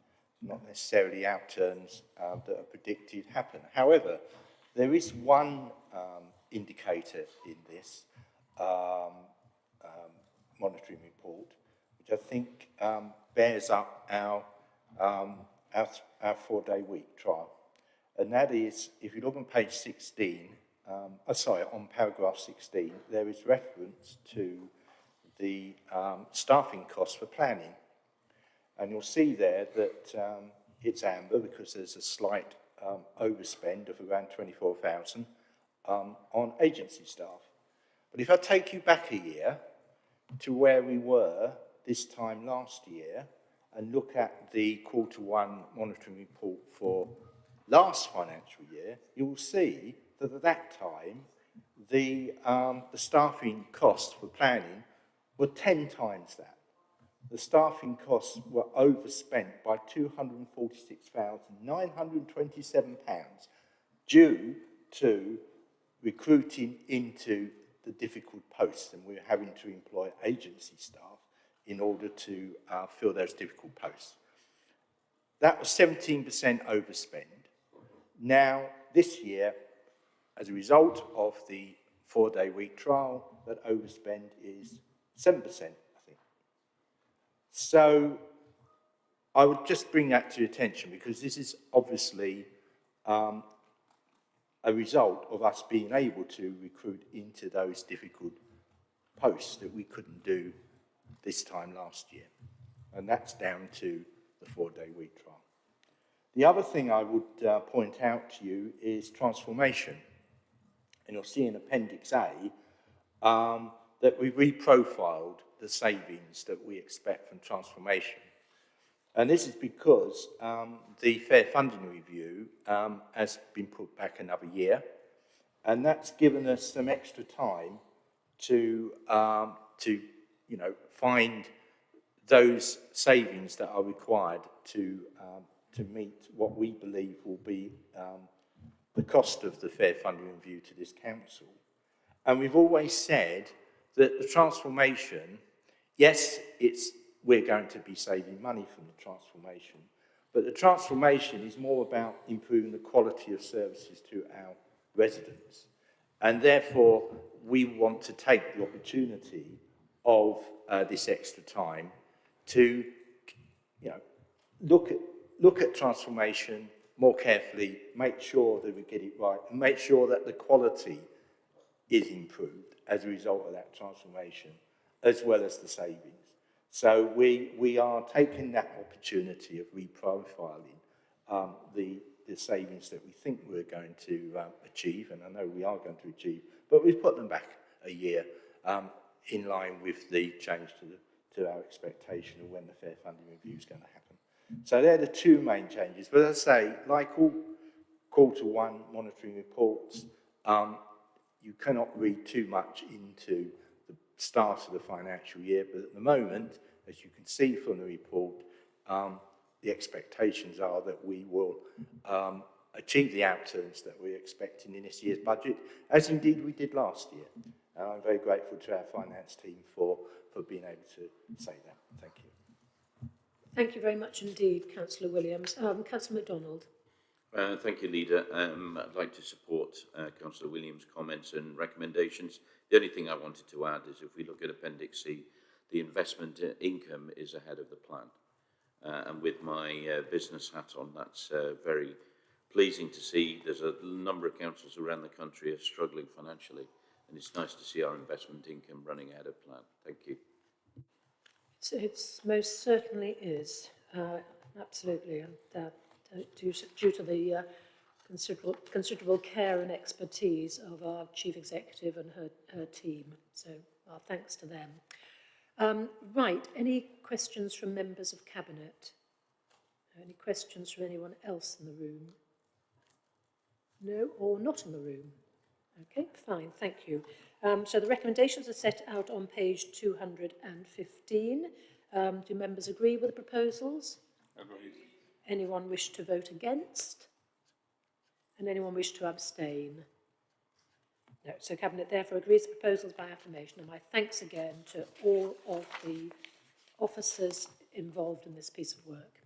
not necessarily outturns that are predicted happen. However, there is one indicator in this monitoring report, which I think bears up our 4-day week trial. And that is, if you look on page 16, on paragraph 16, there is reference to the staffing costs for planning. And you'll see there that it's amber because there's a slight overspend of around 24,000 on agency staff. But if I take you back a year to where we were this time last year and look at the Q1 monitoring report for last financial year, you will see that at that time the staffing costs for planning were 10 times that. The staffing costs were overspent by £246,927 due to recruiting into the difficult posts, and we're having to employ agency staff in order to fill those difficult posts. That was 17% overspend. Now, this year, as a result of the 4-day week trial, that overspend is 7%, I think. So I would just bring that to your attention, because this is obviously a result of us being able to recruit into those difficult posts that we couldn't do this time last year. And that's down to the 4-day week trial. The other thing I would point out to you is transformation. And you'll see in Appendix A that we reprofiled the savings that we expect from transformation. And this is because the fair funding review has been put back another year, and that's given us some extra time to find those savings that are required to meet what we believe will be the cost of the fair funding review to this council. And we've always said that the transformation, yes, we're going to be saving money from the transformation, but the transformation is more about improving the quality of services to our residents. And therefore, we want to take the opportunity of this extra time to look at transformation more carefully, make sure that we get it right, and make sure that the quality is improved as a result of that transformation, as well as the savings. So we are taking that opportunity of reprofiling the savings that we think we're going to achieve, and I know we are going to achieve, but we've put them back a year in line with the change to our expectation of when the fair funding review is going to happen. So they're the two main changes. But as I say, like all Q1 monitoring reports, you cannot read too much into the start of the financial year, but at the moment, as you can see from the report, the expectations are that we will achieve the outturns that we're expecting in this year's budget, as indeed we did last year. And I'm very grateful to our finance team for being able to say that. Thank you. Thank you very much indeed, Councillor Williams. Councillor MacDonald. Thank you, Leader. I'd like to support Councillor Williams' comments and recommendations. The only thing I wanted to add is if we look at Appendix C, the investment income is ahead of the plan. And with my business hat on, that's very pleasing to see. There's a number of councils around the country are struggling financially, and it's nice to see our investment income running ahead of plan. Thank you. It most certainly is, absolutely, and due to the considerable care and expertise of our Chief Executive and her team. So our thanks to them. Right, any questions from members of Cabinet? Any questions from anyone else in the room? No, or not in the room? Okay, fine, thank you. So the recommendations are set out on page 215. Do members agree with the proposals? Agreed. Anyone wish to vote against? And anyone wish to abstain? No, so Cabinet therefore agrees the proposals by affirmation, and my thanks again to all of the officers involved in this piece of work.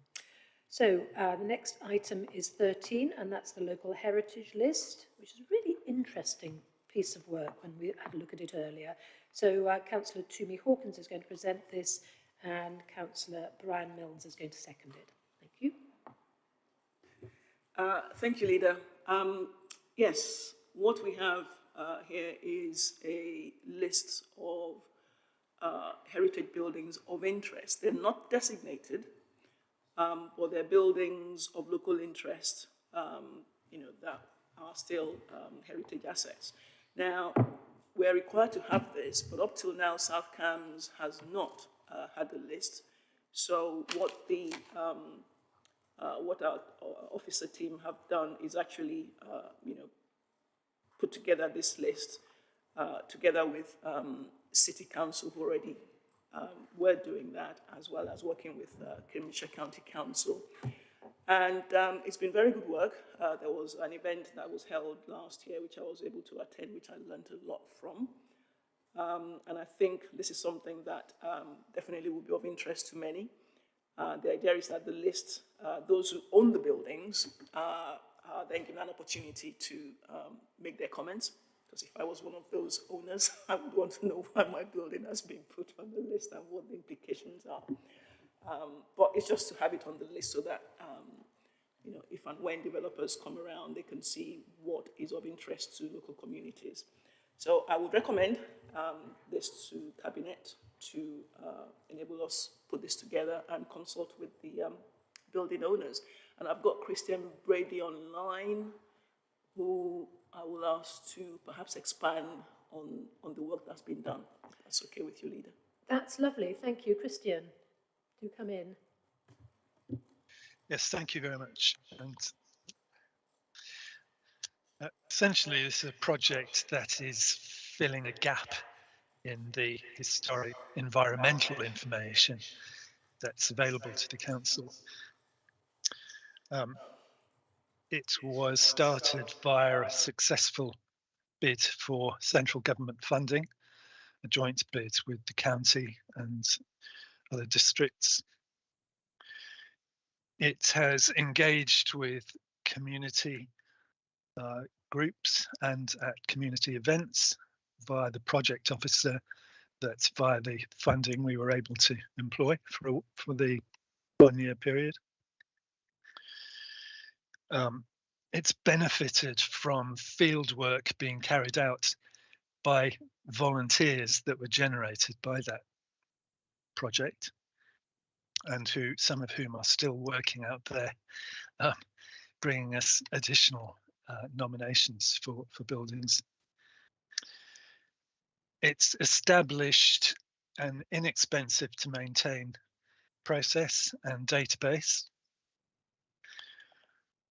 So the next item is 13, and that's the local heritage list, which is a really interesting piece of work when we had a look at it earlier. So Councillor Toomey Hawkins is going to present this, and Councillor Brian Milnes is going to second it. Thank you. Thank you, Leader. Yes, what we have here is a list of heritage buildings of interest. They're not designated, but they're buildings of local interest, that are still heritage assets. Now, we're required to have this, but up till now, South Cambs has not had a list. So what our officer team have done is actually, put together this list together with City Council, who already were doing that, as well as working with Cambridgeshire County Council. And it's been very good work. There was an event that was held last year, which I was able to attend, which I learned a lot from. And I think this is something that definitely will be of interest to many. The idea is that the list, those who own the buildings, are then given an opportunity to make their comments. Because if I was one of those owners, I would want to know why my building has been put on the list and what the implications are. But it's just to have it on the list so that, if and when developers come around, they can see what is of interest to local communities. So I would recommend this to Cabinet to enable us put this together and consult with the building owners. And I've got Christian Brady online, who I will ask to perhaps expand on the work that's been done. If that's okay with you, Leader. That's lovely. Thank you. Christian, do come in. Yes, thank you very much. And essentially, this is a project that is filling a gap in the historic environmental information that's available to the council. It was started via a successful bid for central government funding, a joint bid with the county and other districts. It has engaged with community groups and at community events via the project officer. That's via the funding we were able to employ for the 1 year period. It's benefited from field work being carried out by volunteers that were generated by that project, and some of whom are still working out there, bringing us additional nominations for buildings. It's established an inexpensive to maintain process and database,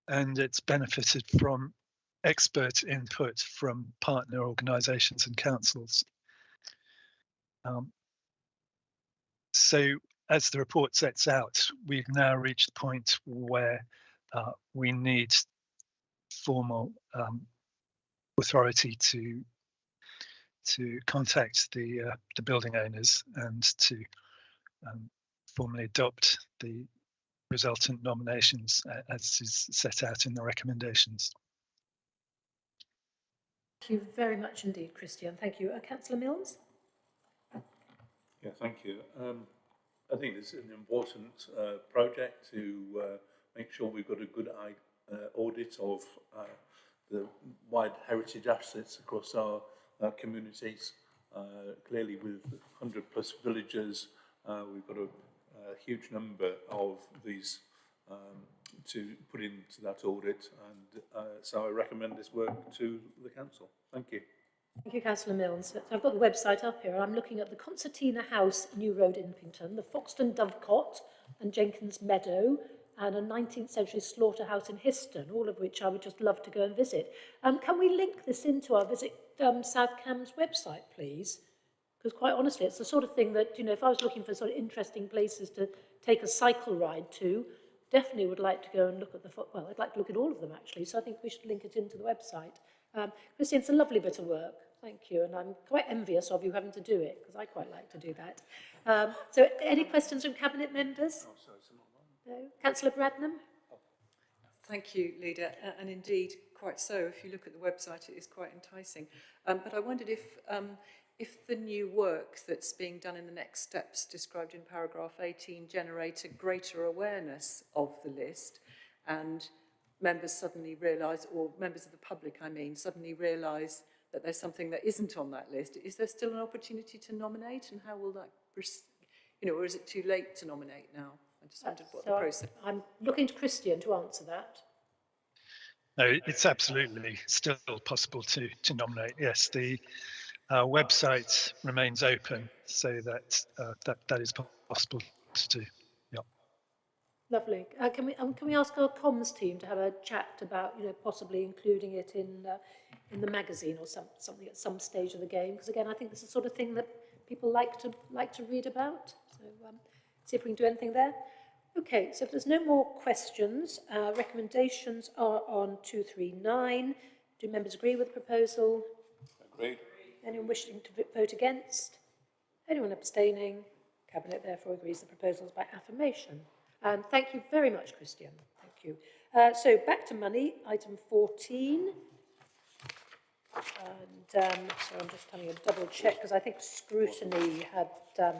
and it's benefited from expert input from partner organisations and councils. So, as the report sets out, we've now reached the point where we need formal authority to contact the building owners and to formally adopt the resultant nominations as is set out in the recommendations. Thank you very much indeed, Christian. Thank you. Councillor Mills? Yeah, thank you. I think it's an important project to make sure we've got a good audit of the wide heritage assets across our communities. Clearly, with 100 plus villages, we've got a huge number of these to put into that audit, and so I recommend this work to the council. Thank you. Thank you, Councillor Mills. So I've got the website up here. I'm looking at the Concertina House, New Road, Impington, the Foxton Dovecot and Jenkins Meadow, and a 19th century slaughterhouse in Histon, all of which I would just love to go and visit. Can we link this into our Visit South Cambs website, please? Because quite honestly, it's the sort of thing that, you know, if I was looking for sort of interesting places to take a cycle ride to, definitely would like to go and look at well, I'd like to look at all of them, actually, so I think we should link it into the website. Christian, it's a lovely bit of work. Thank you, and I'm quite envious of you having to do it, because I quite like to do that. So any questions from Cabinet members? Oh, sorry, it's not No? Councillor Bradnam? Thank you, Leader, and indeed, quite so. If you look at the website, it is quite enticing. But I wondered if the new work that's being done in the next steps described in paragraph 18 generate a greater awareness of the list, and members suddenly realise, or members of the public, I mean, suddenly realise that there's something that isn't on that list. Is there still an opportunity to nominate, and how will that, or is it too late to nominate now? I just wondered what the process. I'm looking to Christian to answer that. No, it's absolutely still possible to nominate. Yes, the website remains open, so that that is possible to do. Yeah. Lovely. Can we ask our comms team to have a chat about, you know, possibly including it in the magazine or something at some stage of the game? Because again, I think this is the sort of thing that people like to read about. So see if we can do anything there. Okay. So if there's no more questions, recommendations are on 239. Do members agree with the proposal? Agreed. Anyone wishing to vote against? Anyone abstaining? Cabinet therefore agrees the proposal is by affirmation. And thank you very much, Christian. Thank you. So back to money, item 14. And so I'm just having a double check because I think scrutiny had, so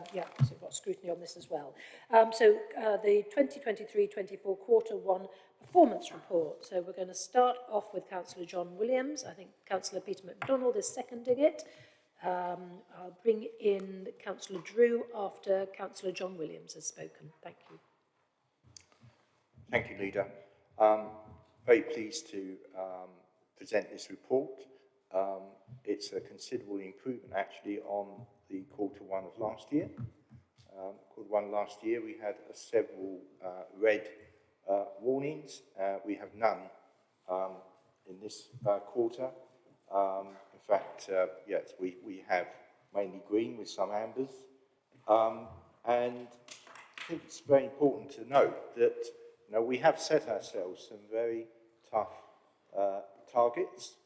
we've got scrutiny on this as well. The 2023-24 Q1 performance report. So we're going to start off with Councillor John Williams. I think Councillor Peter MacDonald is seconding it. I'll bring in Councillor Drew after Councillor John Williams has spoken. Thank you. Thank you, Leader. Very pleased to present this report. It's a considerable improvement, actually, on the Q1 of last year. Q1 last year, we had several red warnings. We have none in this quarter. In fact, yes, we have mainly green with some ambers. And I think it's very important to note that we have set ourselves some very tough targets.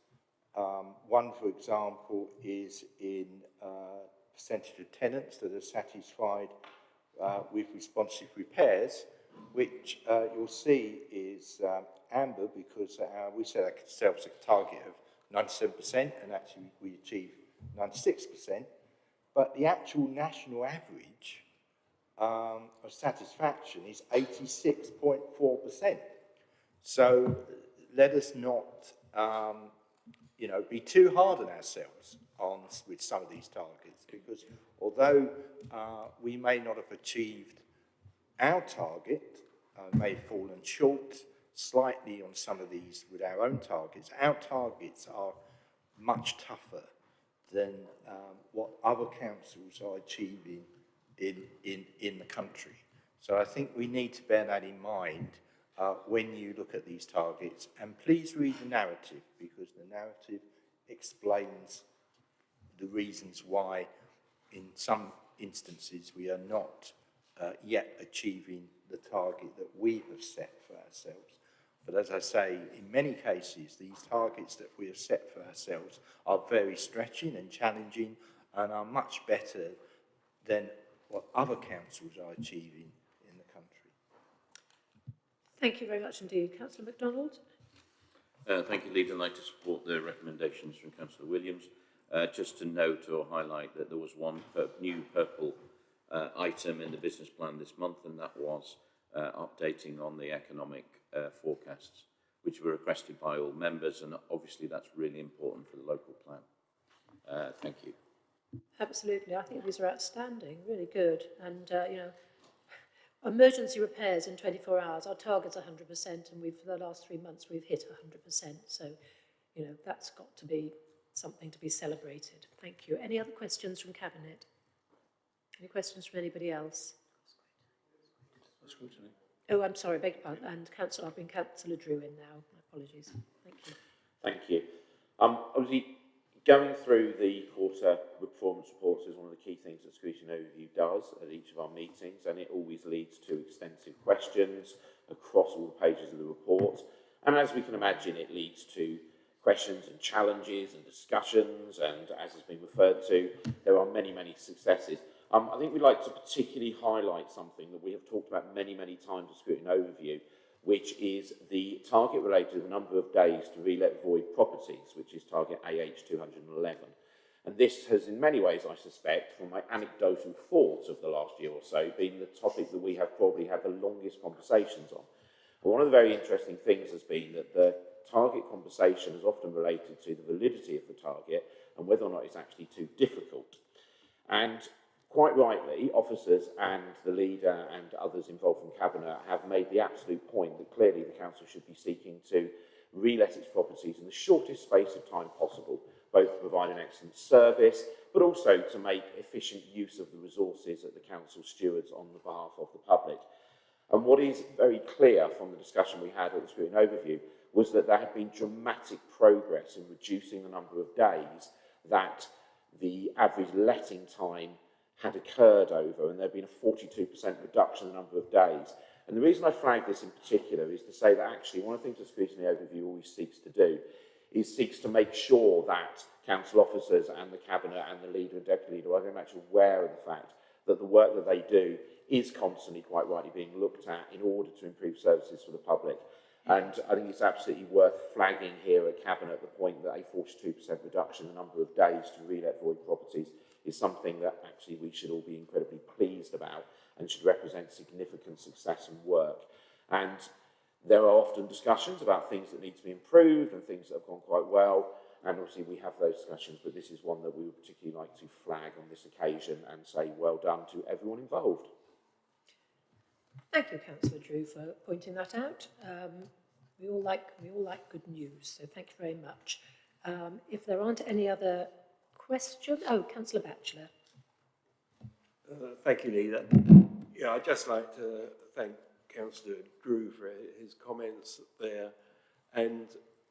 One, for example, is in percentage of tenants that are satisfied with responsive repairs, which you'll see is amber because we set ourselves a target of 97%, and actually we achieved 96%. But the actual national average of satisfaction is 86.4%. So let us not, be too hard on ourselves with some of these targets, because although we may not have achieved our target, may have fallen short slightly on some of these with our own targets, our targets are much tougher than what other councils are achieving in the country. So I think we need to bear that in mind when you look at these targets. And please read the narrative, because the narrative explains the reasons why in some instances we are not yet achieving the target that we have set for ourselves. But as I say, in many cases, these targets that we have set for ourselves are very stretching and challenging and are much better than what other councils are achieving in the country. Thank you very much indeed. Councillor MacDonald. Thank you, Leader. I'd like to support the recommendations from Councillor Williams. Just to note or highlight that there was one new purple item in the business plan this month, and that was updating on the economic forecasts, which were requested by all members, and obviously that's really important for the local plan. Thank you. Absolutely. I think these are outstanding, really good. And, you know, emergency repairs in 24 hours, our target's 100%, and for the last 3 months, we've hit 100%. So, you know, that's got to be something to be celebrated. Thank you. Any other questions from Cabinet? Any questions from anybody else? Oh, I'm sorry, beg your pardon. And Councillor Drew in now. My apologies. Thank you. Thank you. Obviously, going through the quarter performance reports is one of the key things that Scrutiny Overview does at each of our meetings, and it always leads to extensive questions across all the pages of the report. And as we can imagine, it leads to questions and challenges and discussions, and as has been referred to, there are many, many successes. I think we'd like to particularly highlight something that we have talked about many, many times at Scrutiny Overview, which is the target related to the number of days to relet void properties, which is target AH 211. And this has, in many ways, I suspect, from my anecdotal thoughts of the last year or so, been the topic that we have probably had the longest conversations on. But one of the very interesting things has been that the target conversation is often related to the validity of the target and whether or not it's actually too difficult. And quite rightly, officers and the leader and others involved from Cabinet have made the absolute point that clearly the council should be seeking to relet its properties in the shortest space of time possible, both to provide an excellent service, but also to make efficient use of the resources that the council stewards on the behalf of the public. And what is very clear from the discussion we had at the Scrutiny Overview was that there had been dramatic progress in reducing the number of days that the average letting time had occurred over, and there had been a 42% reduction in the number of days. And the reason I flag this in particular is to say that actually one of the things the Scrutiny Overview always seeks to do is seeks to make sure that council officers and the Cabinet and the leader and deputy leader are very much aware of the fact that the work that they do is constantly, quite rightly, being looked at in order to improve services for the public. And I think it's absolutely worth flagging here at Cabinet the point that a 42% reduction in the number of days to relet void properties is something that actually we should all be incredibly pleased about and should represent significant success and work. And there are often discussions about things that need to be improved and things that have gone quite well, and obviously we have those discussions, but this is one that we would particularly like to flag on this occasion and say well done to everyone involved. Thank you, Councillor Drew, for pointing that out. We all like good news, so thank you very much. If there aren't any other questions, Councillor Batchelor. Thank you, Leader. Yeah, I'd just like to thank Councillor Drew for his comments there, and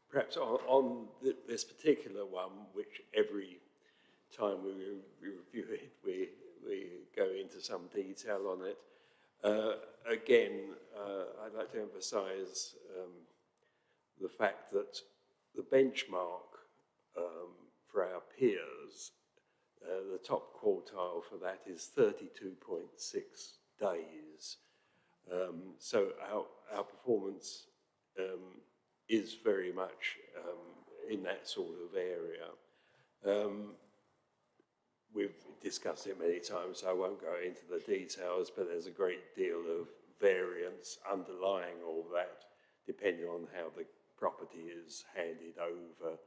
perhaps on this particular one, which every time we review it, we go into some detail on it. Again, I'd like to emphasise the fact that the benchmark for our peers, the top quartile for that is 32.6 days. So our performance is very much in that sort of area. We've discussed it many times, so I won't go into the details, but there's a great deal of variance underlying all that, depending on how the property is handed over,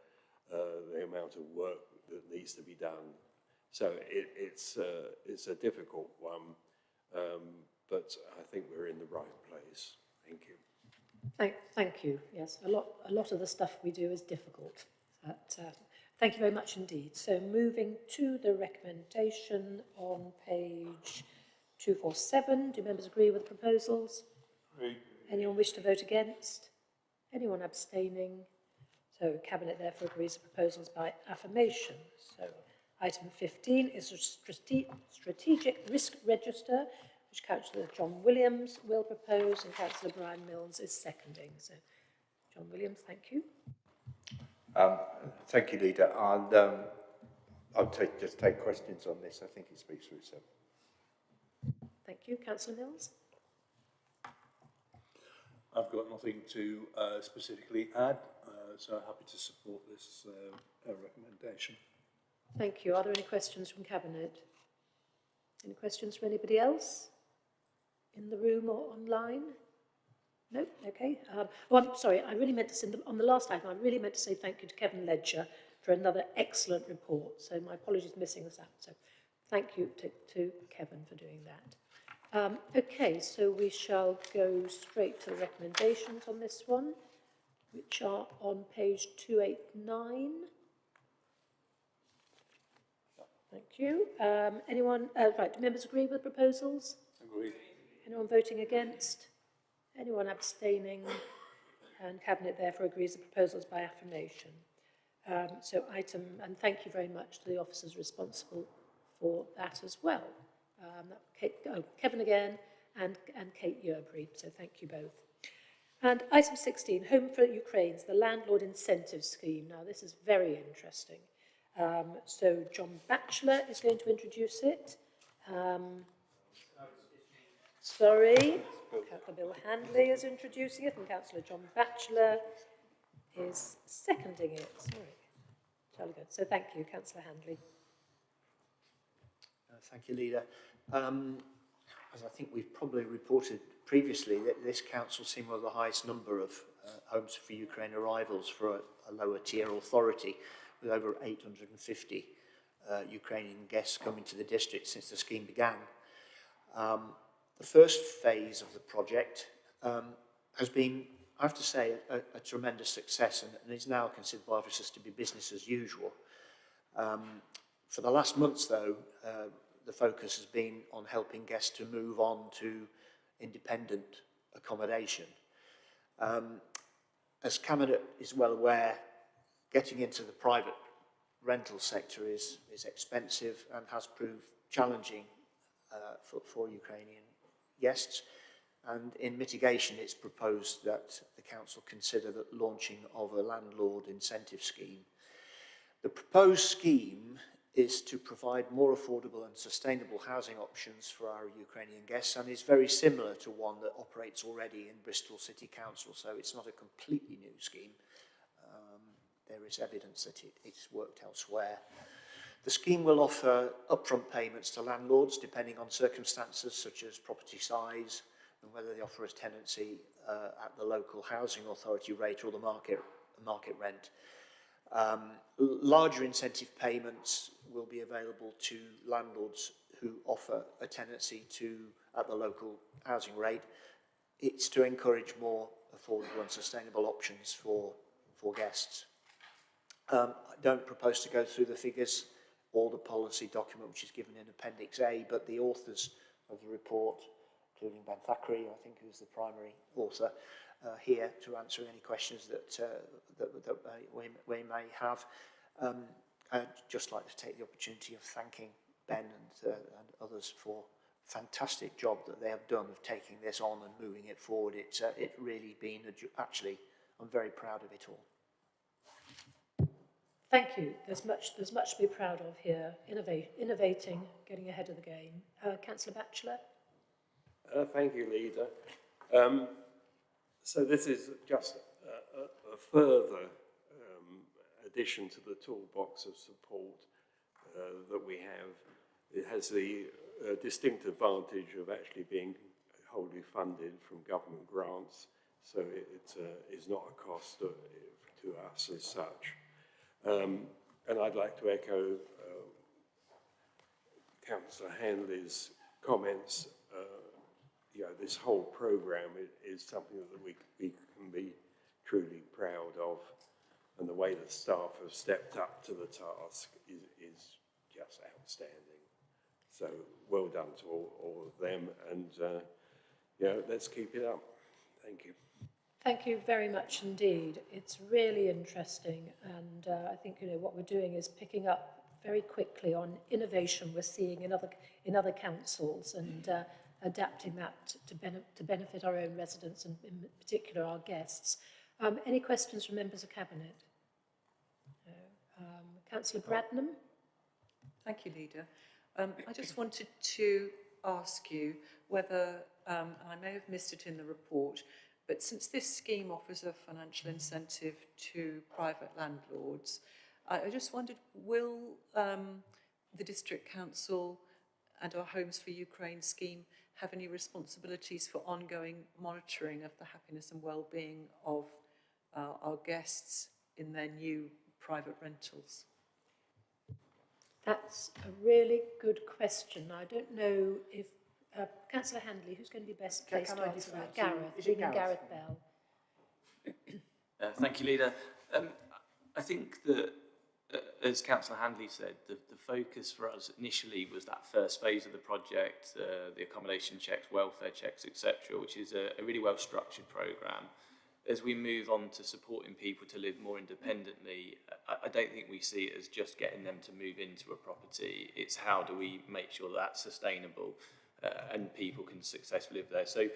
the amount of work that needs to be done. So it's a difficult one, but I think we're in the right place. Thank you. Thank you. Yes, a lot of the stuff we do is difficult. But, Thank you very much indeed. So moving to the recommendation on page 247, do members agree with the proposals? Agreed. Anyone wish to vote against? Anyone abstaining? So Cabinet therefore agrees the proposals by affirmation. So item 15 is a strategic risk register, which Councillor John Williams will propose and Councillor Brian Mills is seconding. So John Williams, thank you. Thank you, Leader. I'll just take questions on this. I think it speaks for itself. Thank you. Councillor Mills? I've got nothing to specifically add, so happy to support this recommendation. Thank you. Are there any questions from Cabinet? Any questions from anybody else? In the room or online? No? Okay. Oh, I'm sorry. I really meant to say, on the last item, I really meant to say thank you to Kevin Ledger for another excellent report. So my apologies for missing this out. So thank you to Kevin for doing that. Okay, so we shall go straight to the recommendations on this one, which are on page 289. Thank you. Anyone, right, do members agree with the proposals? Agreed. Anyone voting against? Anyone abstaining? And Cabinet therefore agrees the proposals by affirmation. And thank you very much to the officers responsible for that as well. Kevin again and Kate Yerbury, so thank you both. And item 16, Home for Ukraine's, the Landlord Incentive Scheme. Now this is very interesting. So John Batchelor is going to introduce it. Sorry, Councillor Bill Handley is introducing it and Councillor John Batchelor is seconding it. Sorry. Jolly good. So thank you, Councillor Handley. Thank you, Leader. As I think we've probably reported previously, that this council seen one of the highest number of Homes for Ukraine arrivals for a lower tier authority, with over 850 Ukrainian guests coming to the district since the scheme began. The first phase of the project has been, I have to say, a tremendous success and is now considered by officers to be business as usual. For the last months, though, the focus has been on helping guests to move on to independent accommodation. As Cabinet is well aware, getting into the private rental sector is expensive and has proved challenging for Ukrainian guests. And in mitigation, it's proposed that the council consider the launching of a landlord incentive scheme. The proposed scheme is to provide more affordable and sustainable housing options for our Ukrainian guests and is very similar to one that operates already in Bristol City Council, so it's not a completely new scheme. There is evidence that it's worked elsewhere. The scheme will offer upfront payments to landlords depending on circumstances such as property size and whether they offer a tenancy at the local housing authority rate or the market rent. Larger incentive payments will be available to landlords who offer a tenancy at the local housing rate. It's to encourage more affordable and sustainable options for guests. I don't propose to go through the figures or the policy document which is given in Appendix A, but the authors of the report, including Ben Thackeray, I think, who's the primary author, here to answer any questions that we may have. I'd just like to take the opportunity of thanking Ben and others for a fantastic job that they have done of taking this on and moving it forward. It's really been, actually, I'm very proud of it all. Thank you. There's much to be proud of here. Innovating, getting ahead of the game. Councillor Batchelor. Thank you, Leader. So this is just a further addition to the toolbox of support that we have. It has the distinct advantage of actually being wholly funded from government grants, so it is not a cost to us as such. And I'd like to echo Councillor Handley's comments. This whole programme is something that we can be truly proud of, and the the way the staff have stepped up to the task is just outstanding. So well done to all of them, and yeah, let's keep it up. Thank you. Thank you very much indeed. It's really interesting, and I think what we're doing is picking up very quickly on innovation we're seeing in other councils, and adapting that to benefit our own residents and in particular our guests. Any questions from members of Cabinet? No. Councillor Bradnam? Thank you, Leader. I just wanted to ask you whether, and I may have missed it in the report, but since this scheme offers a financial incentive to private landlords, I just wondered, will the District Council and our Homes for Ukraine scheme have any responsibilities for ongoing monitoring of the happiness and well-being of our guests in their new private rentals? That's a really good question. I don't know if Councillor Handley, who's going to be best placed to answer that? Gareth, Gareth Bell. Thank you, Leader. I think that, as Councillor Handley said, the focus for us initially was that first phase of the project, the accommodation checks, welfare checks, etc., which is a really well-structured programme. As we move on to supporting people to live more independently, I don't think we see it as just getting them to move into a property. It's how do we make sure that's sustainable and people can successfully live there. So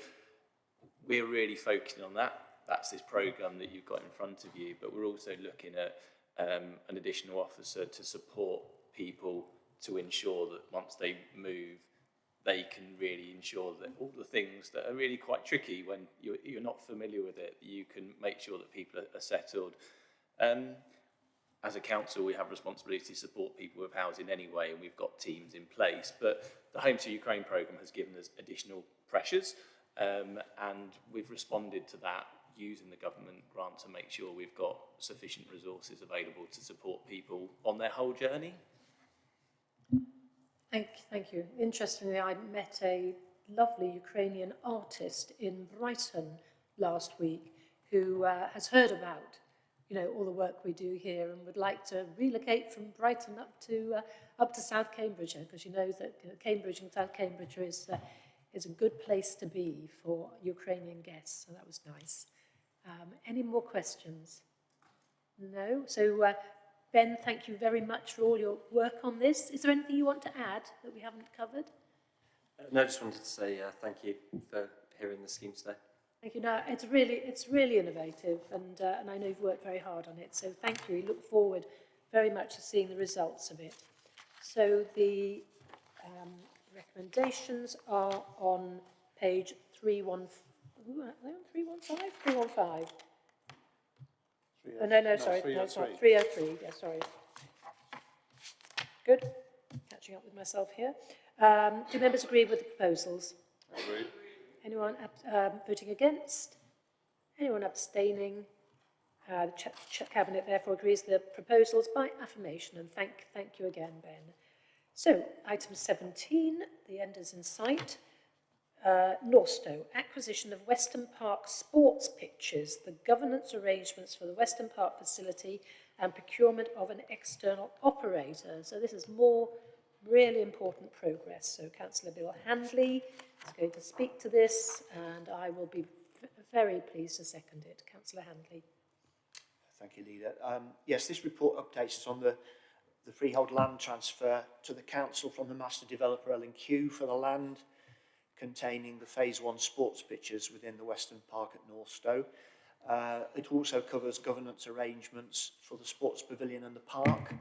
we're really focusing on that. That's this programme that you've got in front of you, but we're also looking at an additional officer to support people to ensure that once they move, they can really ensure that all the things that are really quite tricky when you're not familiar with it, you can make sure that people are settled. As a council, we have responsibility to support people with housing anyway, and we've got teams in place. But the Home to Ukraine programme has given us additional pressures, and we've responded to that using the government grant to make sure we've got sufficient resources available to support people on their whole journey. Thank you. Interestingly, I met a lovely Ukrainian artist in Brighton last week who has heard about, all the work we do here and would like to relocate from Brighton up to South Cambridgeshire, because she knows that Cambridge and South Cambridgeshire is a good place to be for Ukrainian guests. So that was nice. Any more questions? No. So. Ben, thank you very much for all your work on this. Is there anything you want to add that we haven't covered? No, I just wanted to say thank you for hearing the scheme today. Thank you. No, it's really innovative, and I know you've worked very hard on it. So thank you. We look forward very much to seeing the results of it. So the recommendations are on page 315. 315. No, sorry, no, it's not. 303, yeah, sorry. Good. Catching up with myself here. Do members agree with the proposals? Agree. Anyone voting against? Anyone abstaining? The Cabinet therefore agrees the proposals by affirmation, and thank you again, Ben. So, item 17, the end is in sight. Norstow, acquisition of Weston Park sports pitches, the governance arrangements for the Weston Park facility and procurement of an external operator. So this is more really important progress. So Councillor Bill Handley is going to speak to this, and I will be very pleased to second it. Councillor Handley. Thank you, Leader. Yes, this report updates us on the freehold land transfer to the council from the master developer L&Q for the land containing the Phase 1 sports pitches within the Weston Park at Norstow. It also covers governance arrangements for the sports pavilion and the park,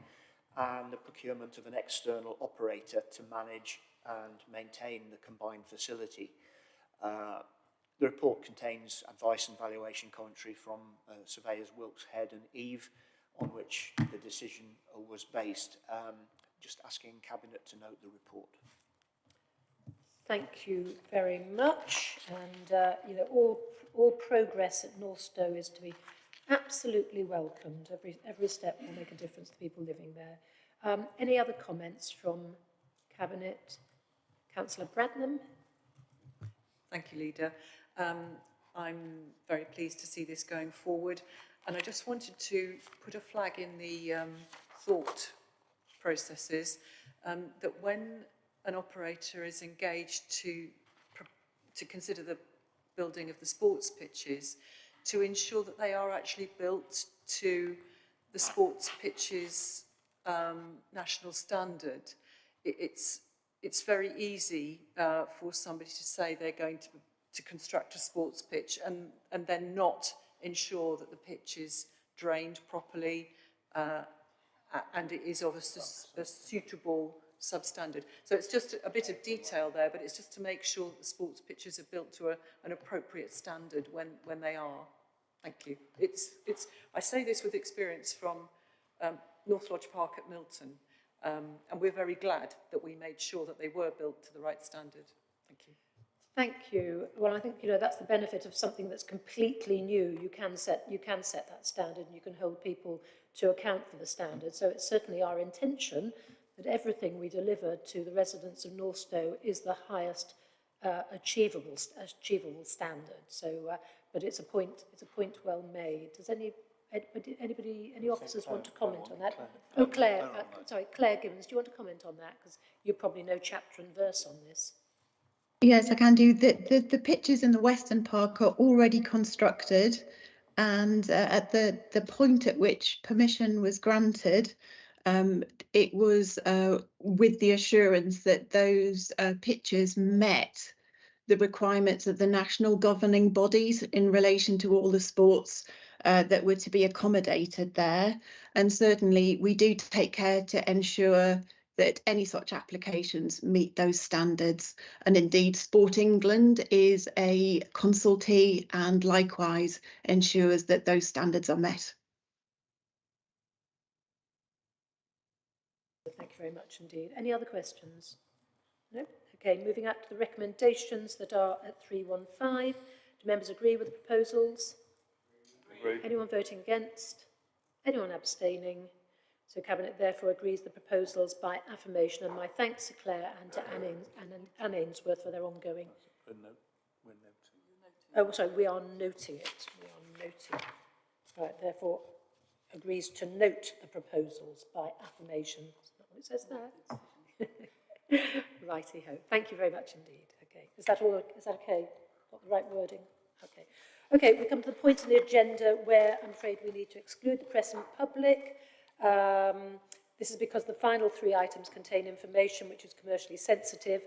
and the procurement of an external operator to manage and maintain the combined facility. The report contains advice and valuation commentary from surveyors Wilkes Head and Eve, on which the decision was based. Just asking Cabinet to note the report. Thank you very much, and all progress at Norstow is to be absolutely welcomed. Every step will make a difference to people living there. Any other comments from Cabinet? Councillor Bradnam. Thank you, Leader. I'm very pleased to see this going forward. And I just wanted to put a flag in the thought processes that when an operator is engaged to consider the building of the sports pitches, to ensure that they are actually built to the sports pitches national standard. It's very easy for somebody to say they're going to construct a sports pitch and then not ensure that the pitch is drained properly and it is of a suitable substandard. So it's just a bit of detail there, but it's just to make sure that the sports pitches are built to an appropriate standard when they are. Thank you. I say this with experience from North Lodge Park at Milton, and we're very glad that we made sure that they were built to the right standard. Thank you. Thank you. Well, I think, you know, that's the benefit of something that's completely new. You can set that standard and you can hold people to account for the standard. So it's certainly our intention that everything we deliver to the residents of Northstowe is the highest achievable standard. So, but it's a point well made. Does any officers want to comment on that? Claire. Claire Gibbons, do you want to comment on that? Because you probably know chapter and verse on this. Yes, I can do. The pitches in the Western Park are already constructed, and at the point at which permission was granted, it was with the assurance that those pitches met the requirements of the national governing bodies in relation to all the sports that were to be accommodated there. And certainly we do take care to ensure that any such applications meet those standards. And indeed, Sport England is a consultee and likewise ensures that those standards are met. Thank you very much indeed. Any other questions? No? Okay, moving out to the recommendations that are at 315. Do members agree with the proposals? Agree. Anyone voting against? Anyone abstaining? So Cabinet therefore agrees the proposals by affirmation, and my thanks to Claire and to Anne Ainsworth for their ongoing... We're noting. Oh, sorry, we are noting it. We are noting. Right, therefore agrees to note the proposals by affirmation. Isn't that what it says there? Righty-ho. Thank you very much indeed. Okay. Is that all? Is that okay? Got the right wording? Okay. Okay, we come to the point in the agenda where I'm afraid we need to exclude the press and public. This is because the final three items contain information which is commercially sensitive.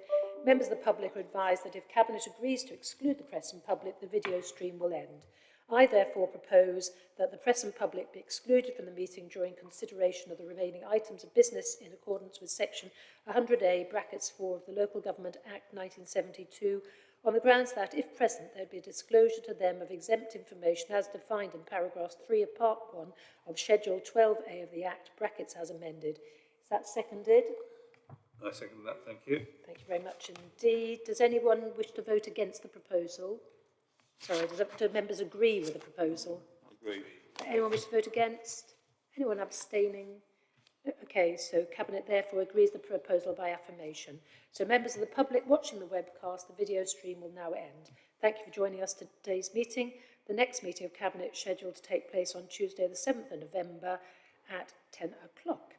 Members of the public are advised that if Cabinet agrees to exclude the press and public, the video stream will end. I therefore propose that the press and public be excluded from the meeting during consideration of the remaining items of business in accordance with section 100A (4) of the Local Government Act 1972, on the grounds that, if present, there would be a disclosure to them of exempt information as defined in paragraph 3 of part 1 of schedule 12A of the Act (as amended). Is that seconded? I second that, thank you. Thank you very much indeed. Does anyone wish to vote against the proposal? Sorry, do members agree with the proposal? Agree. Anyone wish to vote against? Anyone abstaining? Okay, so Cabinet therefore agrees the proposal by affirmation. So members of the public watching the webcast, the video stream will now end. Thank you for joining us to today's meeting. The next meeting of Cabinet is scheduled to take place on Tuesday the 7th of November at 10 o'clock.